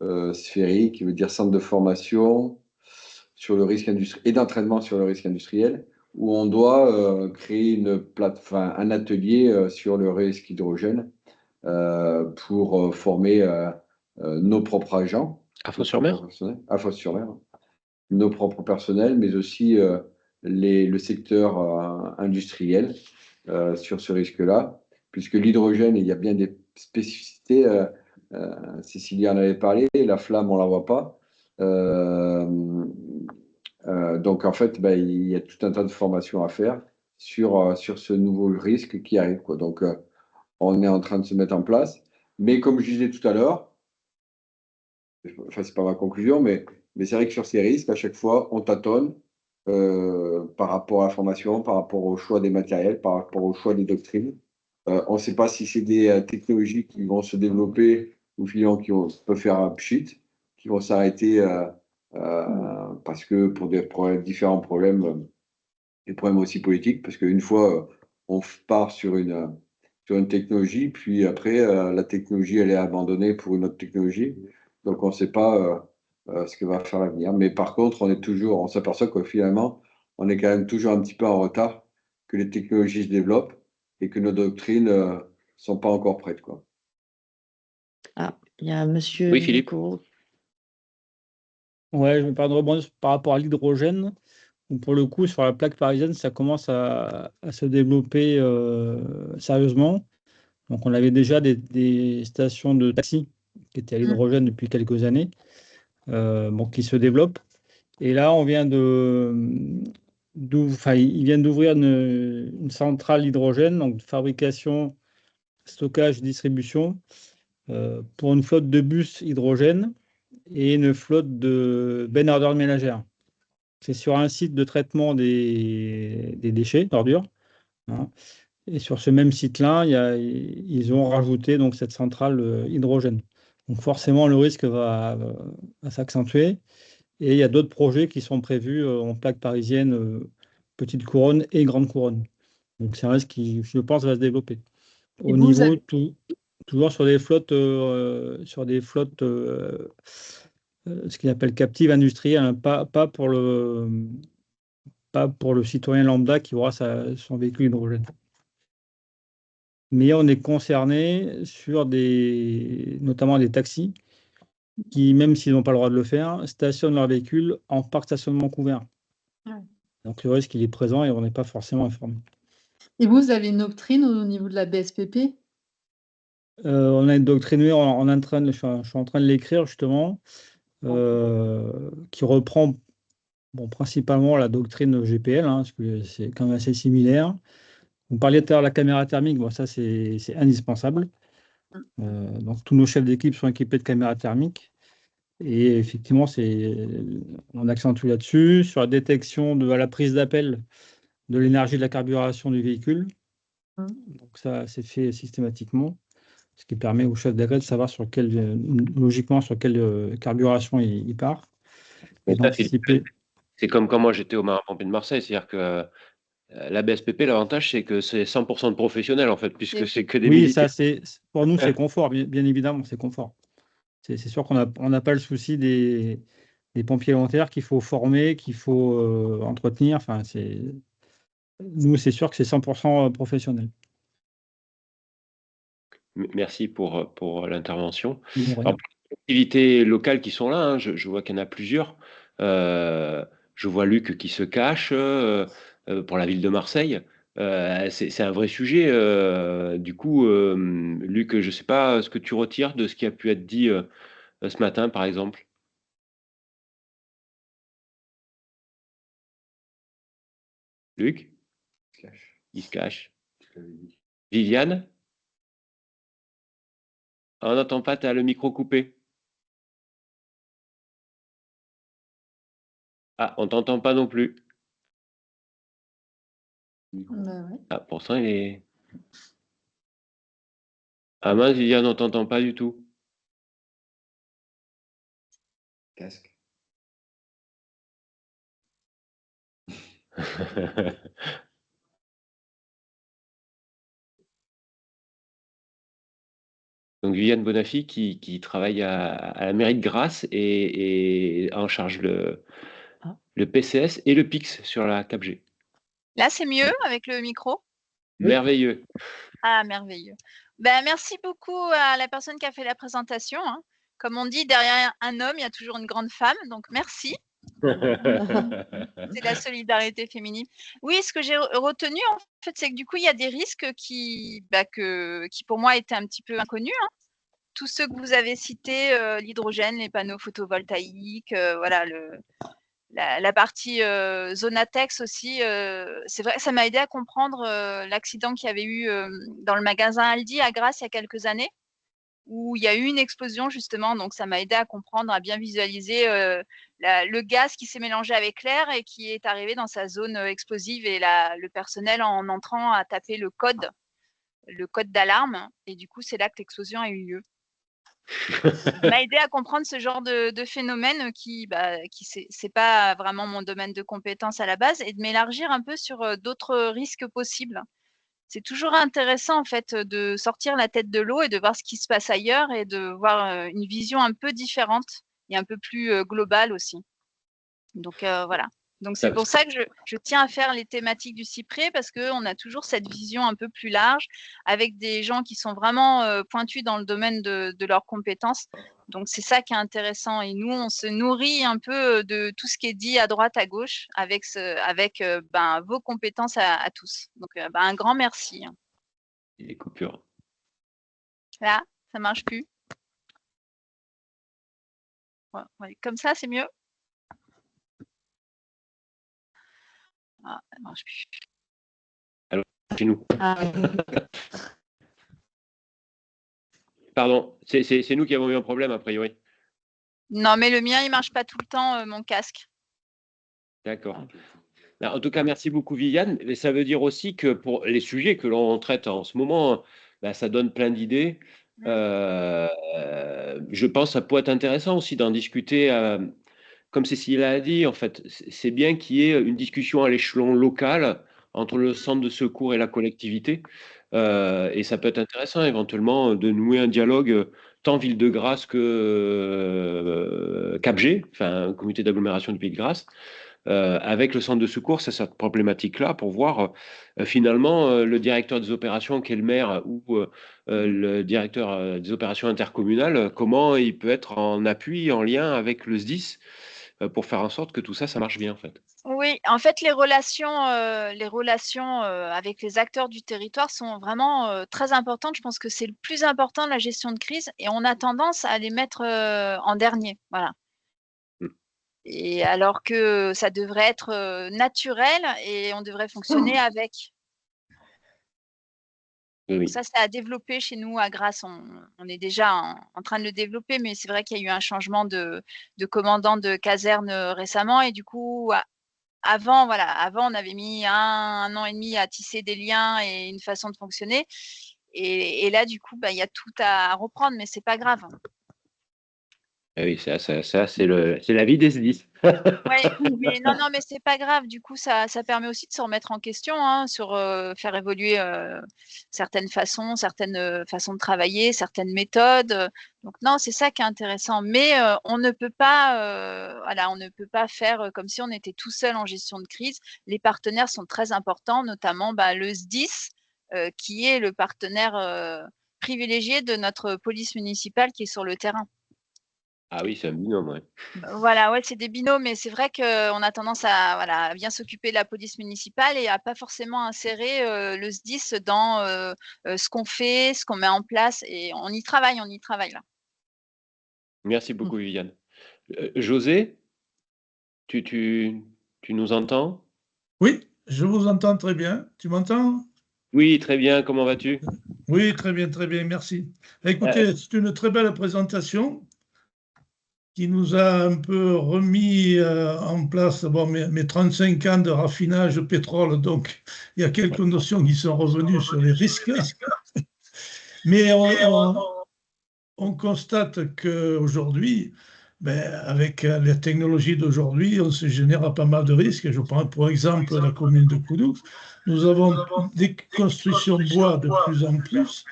SFERI, qui veut dire Centre de formation sur le risque industriel et d'entraînement sur le risque industriel, où on doit créer un atelier sur le risque hydrogène pour former nos propres agents. À Fos-sur-Mer ? À Fos-sur-Mer. Nos propres personnels, mais aussi le secteur industriel sur ce risque-là, puisque l'hydrogène, il y a bien des spécificités. Cécilia en avait parlé, la flamme, on ne la voit pas. Donc, en fait, il y a tout un tas de formations à faire sur ce nouveau risque qui arrive, quoi. Donc, on est en train de se mettre en place. Mais comme je disais tout à l'heure, enfin, c'est pas ma conclusion, mais c'est vrai que sur ces risques, à chaque fois, on tâtonne par rapport à la formation, par rapport au choix des matériels, par rapport au choix des doctrines. On ne sait pas si c'est des technologies qui vont se développer ou finalement qui peuvent faire un pchit, qui vont s'arrêter parce que pour différents problèmes, des problèmes aussi politiques, parce qu'une fois, on part sur une technologie, puis après, la technologie, elle est abandonnée pour une autre technologie. Donc, on ne sait pas ce que va faire l'avenir. Mais par contre, on s'aperçoit que finalement, on est quand même toujours un petit peu en retard, que les technologies se développent et que nos doctrines ne sont pas encore prêtes, quoi. Ah, il y a monsieur. Oui, Philippe. Ouais, je me permets de rebondir par rapport à l'hydrogène. Pour le coup, sur la plaque parisienne, ça commence à se développer sérieusement. Donc, on avait déjà des stations de taxi qui étaient à l'hydrogène depuis quelques années, qui se développent. Et là, il vient d'ouvrir une centrale hydrogène, donc de fabrication, stockage, distribution, pour une flotte de bus hydrogène et une flotte de bennes ardeurs ménagères. C'est sur un site de traitement des déchets, d'ordures, hein. Et sur ce même site-là, ils ont rajouté donc, cette centrale hydrogène. Donc forcément, le risque va s'accentuer. Et il y a d'autres projets qui sont prévus en plaque parisienne, petite couronne et grande couronne. Donc c'est un risque qui, je pense, va se développer. Et Au vous niveau, avez- toujours sur des flottes, ce qu'ils appellent captives industrielles, hein, pas pour le citoyen lambda qui aura son véhicule hydrogène. Mais on est concerné sur notamment des taxis qui, même s'ils n'ont pas le droit de le faire, stationnent leur véhicule en parc stationnement couvert. Ouais. Donc le risque, il est présent et on n'est pas forcément informé. Et vous avez une doctrine au niveau de la BSPP? On a une doctrine, je suis en train de l'écrire justement, qui reprend principalement la doctrine GPL, hein, parce que c'est quand même assez similaire. Vous parliez tout à l'heure de la caméra thermique, ça c'est indispensable. Donc tous nos chefs d'équipe sont équipés de caméras thermiques. Et effectivement, on accentue là-dessus, sur la détection à la prise d'appel de l'énergie de la carburation du véhicule. Donc ça, c'est fait systématiquement, ce qui permet au chef d'agrément de savoir logiquement sur quelle carburation il part. Et Mais ça, d'anticiper. c'est comme quand moi j'étais au Marin-Pompier de Marseille, c'est-à-dire que la BSPP, l'avantage, c'est que c'est 100% de professionnels, en fait, puisque c'est que des Oui, militaires. ça, pour nous, c'est confort, bien évidemment, c'est confort. C'est sûr qu'on n'a pas le souci des pompiers volontaires qu'il faut former, qu'il faut entretenir. Enfin, nous, c'est sûr que c'est 100% professionnel. Merci pour l'intervention. De rien. Alors, pour les activités locales qui sont là, hein, je vois qu'il y en a plusieurs. Je vois Luc qui se cache pour la ville de Marseille. C'est un vrai sujet. Du coup, Luc, je ne sais pas ce que tu retires de ce qui a pu être dit ce matin, par exemple. Luc, il se cache. Viviane, on n'entend pas, tu as le micro coupé. Ah, on t'entend pas non plus. Bah ouais. Ah, pourtant, il est. Ah mince, Viviane, on t'entend pas du tout. Casque. Donc Viviane Bonaffi qui travaille à la mairie de Grasse et en charge le PCS et le PIX sur la 4G. Là, c'est mieux avec le micro? Merveilleux. Ah, merveilleux. Ben, merci beaucoup à la personne qui a fait la présentation, hein. Comme on dit, derrière un homme, il y a toujours une grande femme, donc merci. C'est la solidarité féminine. Oui, ce que j'ai retenu, en fait, c'est que du coup, il y a des risques qui pour moi étaient un petit peu inconnus, hein. Tous ceux que vous avez cités, l'hydrogène, les panneaux photovoltaïques, voilà, la partie Zonatex aussi, c'est vrai, ça m'a aidé à comprendre l'accident qu'il y avait eu dans le magasin Aldi à Grasse il y a quelques années, où il y a eu une explosion justement, donc ça m'a aidé à comprendre, à bien visualiser le gaz qui s'est mélangé avec l'air et qui est arrivé dans sa zone explosive, et le personnel en entrant a tapé le code d'alarme, et du coup c'est là que l'explosion a eu lieu. Ça m'a aidé à comprendre ce genre de phénomène qui c'est pas vraiment mon domaine de compétence à la base, et de m'élargir un peu sur d'autres risques possibles. C'est toujours intéressant en fait de sortir la tête de l'eau et de voir ce qui se passe ailleurs, et de voir une vision un peu différente et un peu plus globale aussi. Donc voilà. Donc c'est pour ça que je tiens à faire les thématiques du cyprès, parce qu'on a toujours cette vision un peu plus large, avec des gens qui sont vraiment pointus dans le domaine de leurs compétences. Donc c'est ça qui est intéressant. Et nous, on se nourrit un peu de tout ce qui est dit à droite, à gauche, avec vos compétences à tous. Donc un grand merci. Les coupures. Là, ça marche plus. Ouais, comme ça, c'est mieux. Ah, ça marche plus. Alors, chez nous. Pardon, c'est nous qui avons eu un problème, a priori. Non, mais le mien, il marche pas tout le temps, mon casque. D'accord. En tout cas, merci beaucoup, Viviane. Mais ça veut dire aussi que pour les sujets que l'on traite en ce moment, ça donne plein d'idées. Je pense que ça peut être intéressant aussi d'en discuter. Comme Cécile a dit, en fait, c'est bien qu'il y ait une discussion à l'échelon local entre le centre de secours et la collectivité. Et ça peut être intéressant éventuellement de nouer un dialogue tant Ville-de-Grâce que Cap-G, enfin, comité d'agglomération du Pays de Grâce, avec le centre de secours, c'est cette problématique-là, pour voir finalement le directeur des opérations, qui est le maire, ou le directeur des opérations intercommunales, comment il peut être en appui, en lien avec le SDIS, pour faire en sorte que tout ça, ça marche bien en fait. Oui, en fait, les relations avec les acteurs du territoire sont vraiment très importantes. Je pense que c'est le plus important de la gestion de crise et on a tendance à les mettre en dernier. Voilà. Et alors que ça devrait être naturel et on devrait fonctionner avec. Oui. Ça, c'est à développer chez nous à Grasse. On est déjà en train de le développer, mais c'est vrai qu'il y a eu un changement de commandant de caserne récemment et du coup, avant, on avait mis un an et demi à tisser des liens et une façon de fonctionner. Et là, du coup, il y a tout à reprendre, mais c'est pas grave. Oui, ça c'est la vie des SDIS. Oui, mais non, mais c'est pas grave. Du coup, ça permet aussi de se remettre en question, sur faire évoluer certaines façons de travailler, certaines méthodes. Donc non, c'est ça qui est intéressant. Mais on ne peut pas, on ne peut pas faire comme si on était tout seul en gestion de crise. Les partenaires sont très importants, notamment le SDIS, qui est le partenaire privilégié de notre police municipale qui est sur le terrain. Ah oui, c'est un binôme, ouais. Voilà, ouais, c'est des binômes, mais c'est vrai qu'on a tendance à bien s'occuper de la police municipale et à pas forcément insérer le SDIS dans ce qu'on fait, ce qu'on met en place. Et on y travaille là. Merci beaucoup, Viviane. José, tu nous entends? Oui, je vous entends très bien. Tu m'entends? Oui, très bien. Comment vas-tu? Oui, très bien, merci. Écoutez, c'est une très belle présentation qui nous a un peu remis en place mes 35 ans de raffinage de pétrole, donc il y a quelques notions qui sont revenues sur les risques. Mais on constate qu'aujourd'hui, avec les technologies d'aujourd'hui, on se génère pas mal de risques. Je prends pour exemple la commune de Coudoux. Nous avons des constructions de bois de plus en plus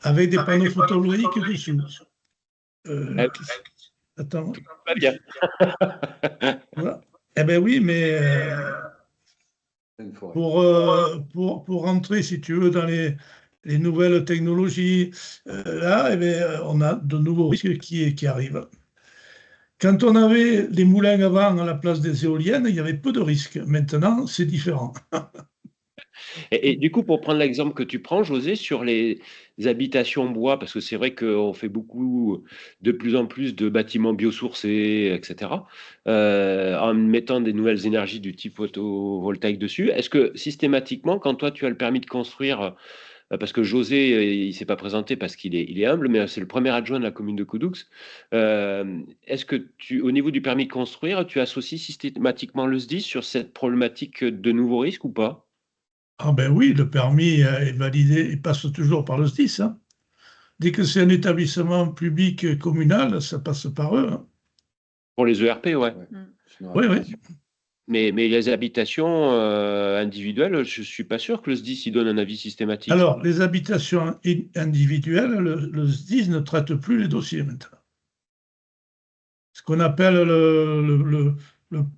avec des panneaux photovoltaïques dessous. Attends. Pas bien. Voilà. Eh bien oui, mais pour rentrer, si tu veux, dans les nouvelles technologies, là, on a de nouveaux risques qui arrivent. Quand on avait les moulins à vent à la place des éoliennes, il y avait peu de risques. Maintenant, c'est différent. Et du coup, pour prendre l'exemple que tu prends, José, sur les habitations bois, parce que c'est vrai qu'on fait de plus en plus de bâtiments biosourcés, etc., en mettant des nouvelles énergies du type photovoltaïque dessus. Est-ce que systématiquement, quand toi tu as le permis de construire, parce que José, il ne s'est pas présenté parce qu'il est humble, mais c'est le premier adjoint de la commune de Coudoux, est-ce que au niveau du permis de construire, tu associes systématiquement le SDIS sur cette problématique de nouveaux risques ou pas? Ah ben oui, le permis est validé, il passe toujours par le SDIS. Hein. Dès que c'est un établissement public communal, ça passe par eux. Hein. Pour les ERP, ouais. Oui. Mais les habitations individuelles, je ne suis pas sûr que le SDIS y donne un avis systématique. Alors, les habitations individuelles, le SDIS ne traite plus les dossiers maintenant. Ce qu'on appelle le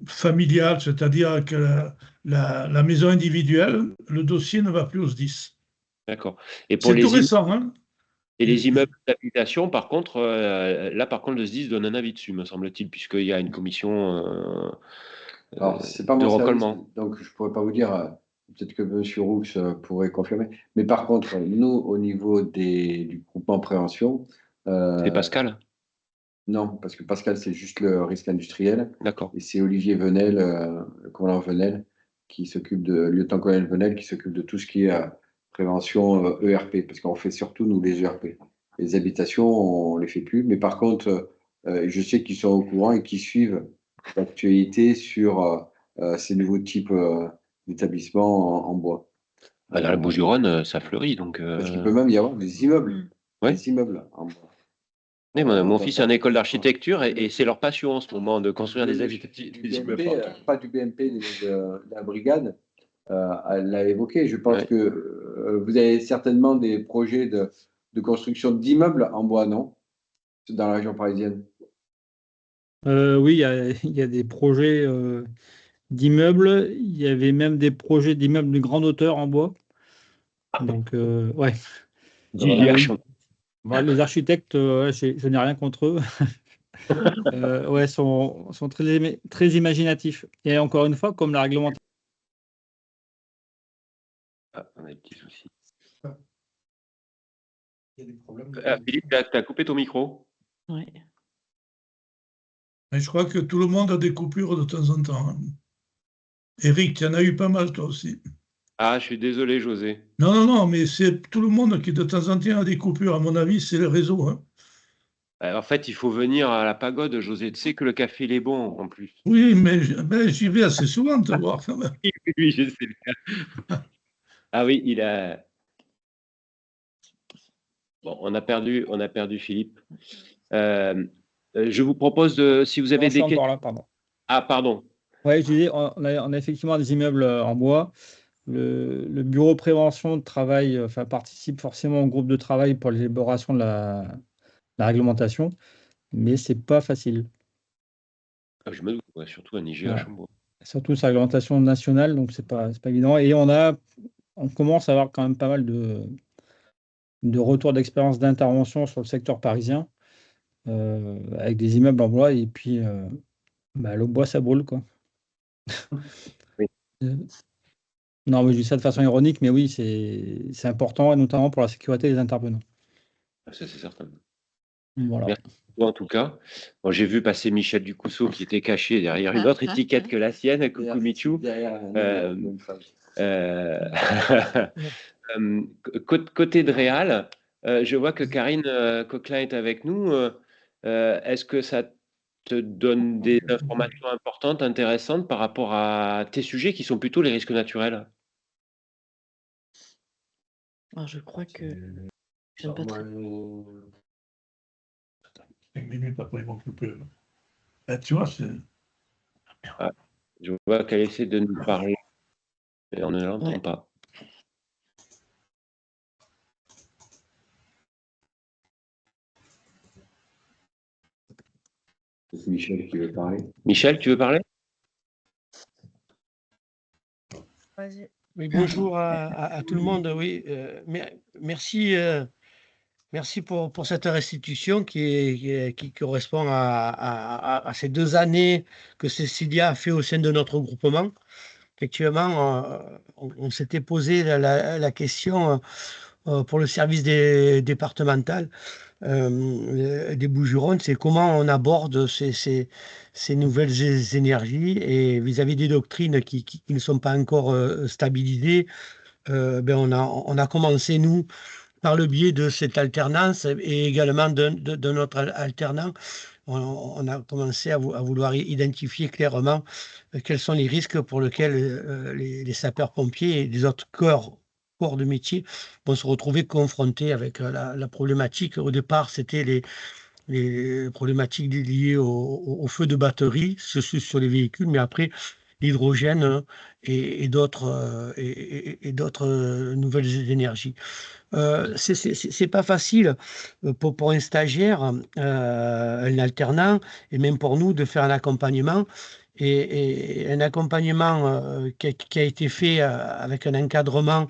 familial, c'est-à-dire que la maison individuelle, le dossier ne va plus au SDIS. D'accord. Et c'est tout récent. Hein. Et les immeubles d'habitation, par contre, là, le SDIS donne un avis dessus, me semble-t-il, puisqu'il y a une commission Alors, c'est pas de mon recollement. service, donc je ne pourrais pas vous dire, peut-être que M. Roux pourrait confirmer. Mais par contre, nous, au niveau du groupement prévention. C'est Pascal? Non, parce que Pascal, c'est juste le risque industriel. D'accord. Et c'est Olivier Venel, le commandant Venel, lieutenant-colonel Venel, qui s'occupe de tout ce qui est prévention ERP, parce qu'on fait surtout, nous, les ERP. Les habitations, on ne les fait plus. Mais par contre, je sais qu'ils sont au courant et qu'ils suivent l'actualité sur ces nouveaux types d'établissements en bois. Dans la Bouches-du-Rhône, ça fleurit. Donc, Parce qu'il peut même y avoir des immeubles. Ouais. Des immeubles en bois. Oui, mon fils est en école d'architecture et c'est leur passion en ce moment de construire des immeubles. Pas du BMP, de la brigade, elle l'a évoqué. Je pense que vous avez certainement des projets de construction d'immeubles en bois, non? Dans la région parisienne. Oui, il y a des projets d'immeubles. Il y avait même des projets d'immeubles de grande hauteur en bois. Donc, ouais. Les architectes, je n'ai rien contre eux. Ouais, sont très imaginatifs. Et encore une fois, comme la réglementation. Ah, on a des petits soucis. Il y a des problèmes. Philippe, tu as coupé ton micro. Oui. Mais je crois que tout le monde a des coupures de temps en temps. Eric, tu en as eu pas mal toi aussi. Ah, je suis désolé, José. Non, mais c'est tout le monde qui de temps en temps a des coupures. À mon avis, c'est le réseau. Hein. En fait, il faut venir à la pagode, José. Tu sais que le café, il est bon, en plus. Oui, mais j'y vais assez souvent te voir. Quand même. Oui, je sais bien. Ah oui, il a... Bon, on a perdu Philippe. Je vous propose de... Si vous avez des questions... Là, pardon. Ah, pardon. Oui, je disais, on a effectivement des immeubles en bois. Le bureau prévention de travail participe forcément au groupe de travail pour l'élaboration de la réglementation, mais c'est pas facile. Ah, je me doute, ouais, surtout un IGH en bois. Surtout sa réglementation nationale, donc c'est pas évident. Et on commence à avoir quand même pas mal de retours d'expérience d'intervention sur le secteur parisien, avec des immeubles en bois, et puis le bois, ça brûle, quoi. Oui. Non, mais je dis ça de façon ironique, mais oui, c'est important, et notamment pour la sécurité des intervenants. Ça, c'est certain. Voilà. Merci beaucoup, en tout cas. Bon, j'ai vu passer Michel Ducousseau qui était caché derrière une autre étiquette que la sienne. Coucou Michou. Côté de Réal, je vois que Karine Coquelin est avec nous. Est-ce que ça te donne des informations importantes, intéressantes par rapport à tes sujets qui sont plutôt les risques naturels? Alors, je crois que je n'aime pas très... 5 minutes après, ils vont couper. Tu vois, c'est... Je vois qu'elle essaie de nous parler, mais on ne l'entend pas. C'est Michel qui veut parler. Michel, tu veux parler? Vas-y. Oui, bonjour à tout le monde. Oui, merci, merci pour cette restitution qui correspond à ces 2 années que Cécilia a fait au sein de notre groupement. Effectivement, on s'était posé la question pour le service départemental des Bouches-du-Rhône, c'est comment on aborde ces nouvelles énergies et vis-à-vis des doctrines qui ne sont pas encore stabilisées. On a commencé, nous, par le biais de cette alternance et également de notre alternant, on a commencé à vouloir identifier clairement quels sont les risques pour lesquels les sapeurs-pompiers et les autres corps de métier vont se retrouver confrontés avec la problématique. Au départ, c'était les problématiques liées au feu de batterie sur les véhicules, mais après, l'hydrogène et d'autres nouvelles énergies. C'est pas facile pour un stagiaire, un alternant, et même pour nous de faire un accompagnement. Et un accompagnement qui a été fait avec un encadrement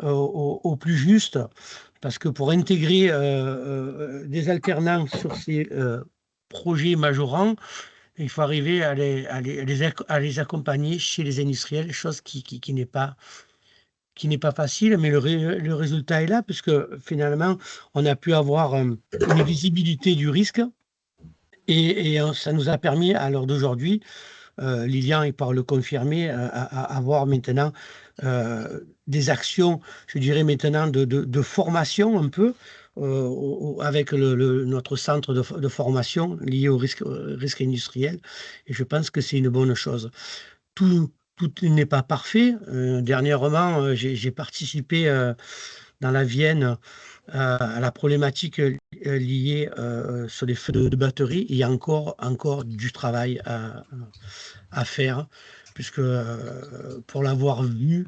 au plus juste, parce que pour intégrer des alternants sur ces projets majorants, il faut arriver à les accompagner chez les industriels, chose qui n'est pas facile, mais le résultat est là, puisque finalement, on a pu avoir une visibilité du risque, et ça nous a permis, à l'heure d'aujourd'hui, Lilian est par le confirmer, à avoir maintenant des actions, je dirais maintenant, de formation un peu, avec notre centre de formation lié au risque industriel, et je pense que c'est une bonne chose. tout n'est pas parfait. Dernièrement, j'ai participé dans la Vienne à la problématique liée sur les feux de batterie. Il y a encore du travail à faire, puisque pour l'avoir vu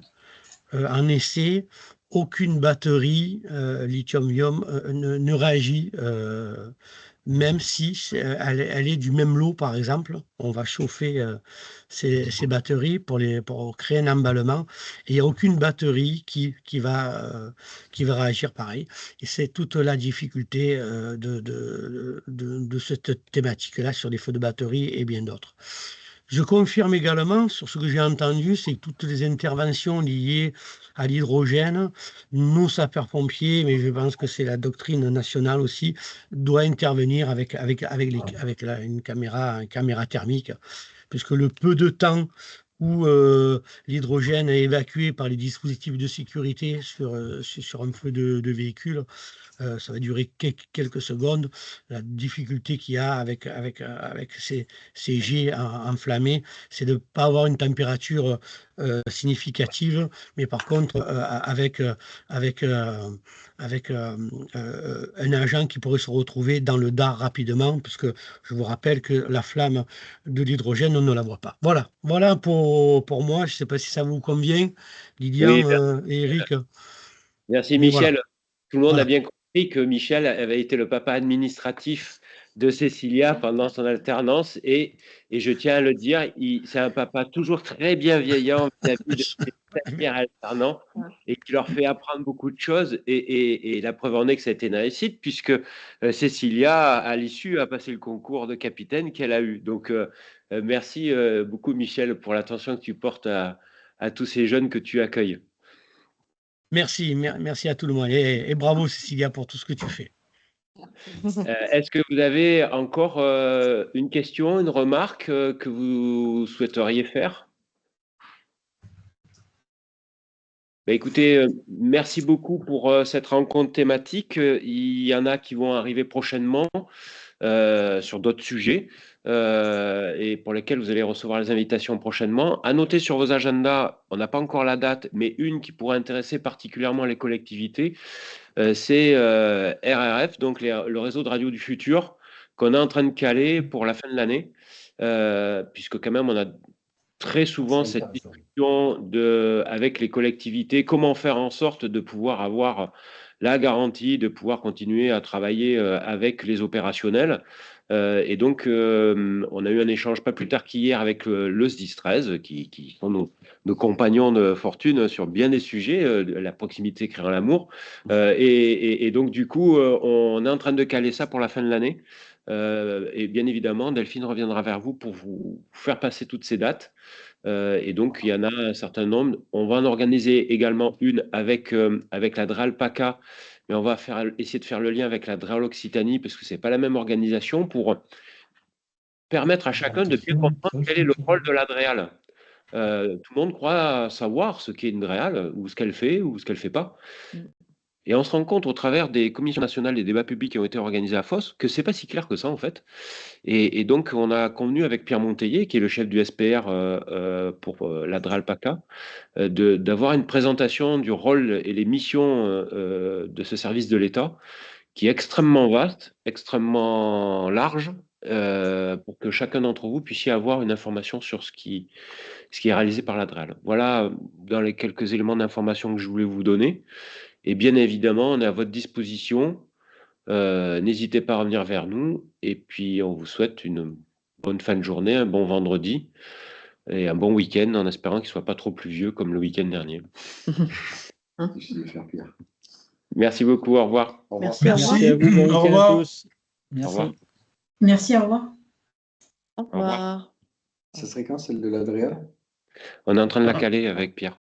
en essai, aucune batterie lithium-ion ne réagit, même si elle est du même lot, par exemple. On va chauffer ces batteries pour créer un emballement, et il n'y a aucune batterie qui va réagir pareil. Et c'est toute la difficulté de cette thématique-là sur les feux de batterie et bien d'autres. Je confirme également sur ce que j'ai entendu, c'est que toutes les interventions liées à l'hydrogène, nos sapeurs-pompiers, mais je pense que c'est la doctrine nationale aussi, doit intervenir avec une caméra thermique, puisque le peu de temps où l'hydrogène est évacué par les dispositifs de sécurité sur un feu de véhicule, ça va durer quelques secondes. La difficulté qu'il y a avec ces jets enflammés, c'est de ne pas avoir une température significative, mais par contre avec un agent qui pourrait se retrouver dans le dard rapidement, puisque je vous rappelle que la flamme de l'hydrogène, on ne la voit pas. Voilà pour moi. Je ne sais pas si ça vous convient, Lilian et Eric. Merci Mais Michel. voilà. Tout le monde Voilà. a bien compris que Michel avait été le papa administratif de Cécilia pendant son alternance, et je tiens à le dire, c'est un papa toujours très bienveillant vis-à-vis de ses stagiaires alternants et qui leur fait apprendre beaucoup de choses, et la preuve en est que ça a été une réussite, puisque Cécilia, à l'issue, a passé le concours de capitaine qu'elle a eu. Donc merci beaucoup Michel pour l'attention que tu portes à tous ces jeunes que tu accueilles. Merci à tout le monde, et bravo Cécilia pour tout ce que tu fais. Est-ce que vous avez encore une question, une remarque que vous souhaiteriez faire? Écoutez, merci beaucoup pour cette rencontre thématique. Il y en a qui vont arriver prochainement sur d'autres sujets et pour lesquels vous allez recevoir les invitations prochainement. À noter sur vos agendas, on n'a pas encore la date, mais une qui pourrait intéresser particulièrement les collectivités, c'est RRF, donc le réseau de radio du futur, qu'on est en train de caler pour la fin de l'année, puisque quand même on a très souvent cette discussion avec les collectivités, comment faire en sorte de pouvoir avoir la garantie de pouvoir continuer à travailler avec les opérationnels. Et donc, on a eu un échange pas plus tard qu'hier avec le SDIS 13, qui sont nos compagnons de fortune sur bien des sujets, la proximité créant l'amour. Et donc, du coup, on est en train de caler ça pour la fin de l'année. Et bien évidemment, Delphine reviendra vers vous pour vous faire passer toutes ces dates. Et donc, il y en a un certain nombre. On va en organiser également une avec la DRAL PACA, mais on va essayer de faire le lien avec la DRAL Occitanie, parce que ce n'est pas la même organisation, pour permettre à chacun de bien comprendre quel est le rôle de la DREAL. Tout le monde croit savoir ce qu'est une DREAL, ou ce qu'elle fait, ou ce qu'elle ne fait pas. Et on se rend compte au travers des commissions nationales des débats publics qui ont été organisés à FOS que c'est pas si clair que ça en fait. Et donc on a convenu avec Pierre Monteiller, qui est le chef du SPR pour la DRAL PACA, d'avoir une présentation du rôle et les missions de ce service de l'État, qui est extrêmement vaste, extrêmement large, pour que chacun d'entre vous puissiez avoir une information sur ce qui est réalisé par la DRAL. Voilà dans les quelques éléments d'information que je voulais vous donner. Et bien évidemment, on est à votre disposition. N'hésitez pas à revenir vers nous. Et puis, on vous souhaite une bonne fin de journée, un bon vendredi et un bon week-end, en espérant qu'il ne soit pas trop pluvieux comme le week-end dernier. Merci beaucoup. Au revoir. Merci à vous. Bon week-end à tous. Merci. Au revoir. Merci, au revoir. Au revoir. Ça serait quand celle de l'Adria? On est en train de la caler avec Pierre.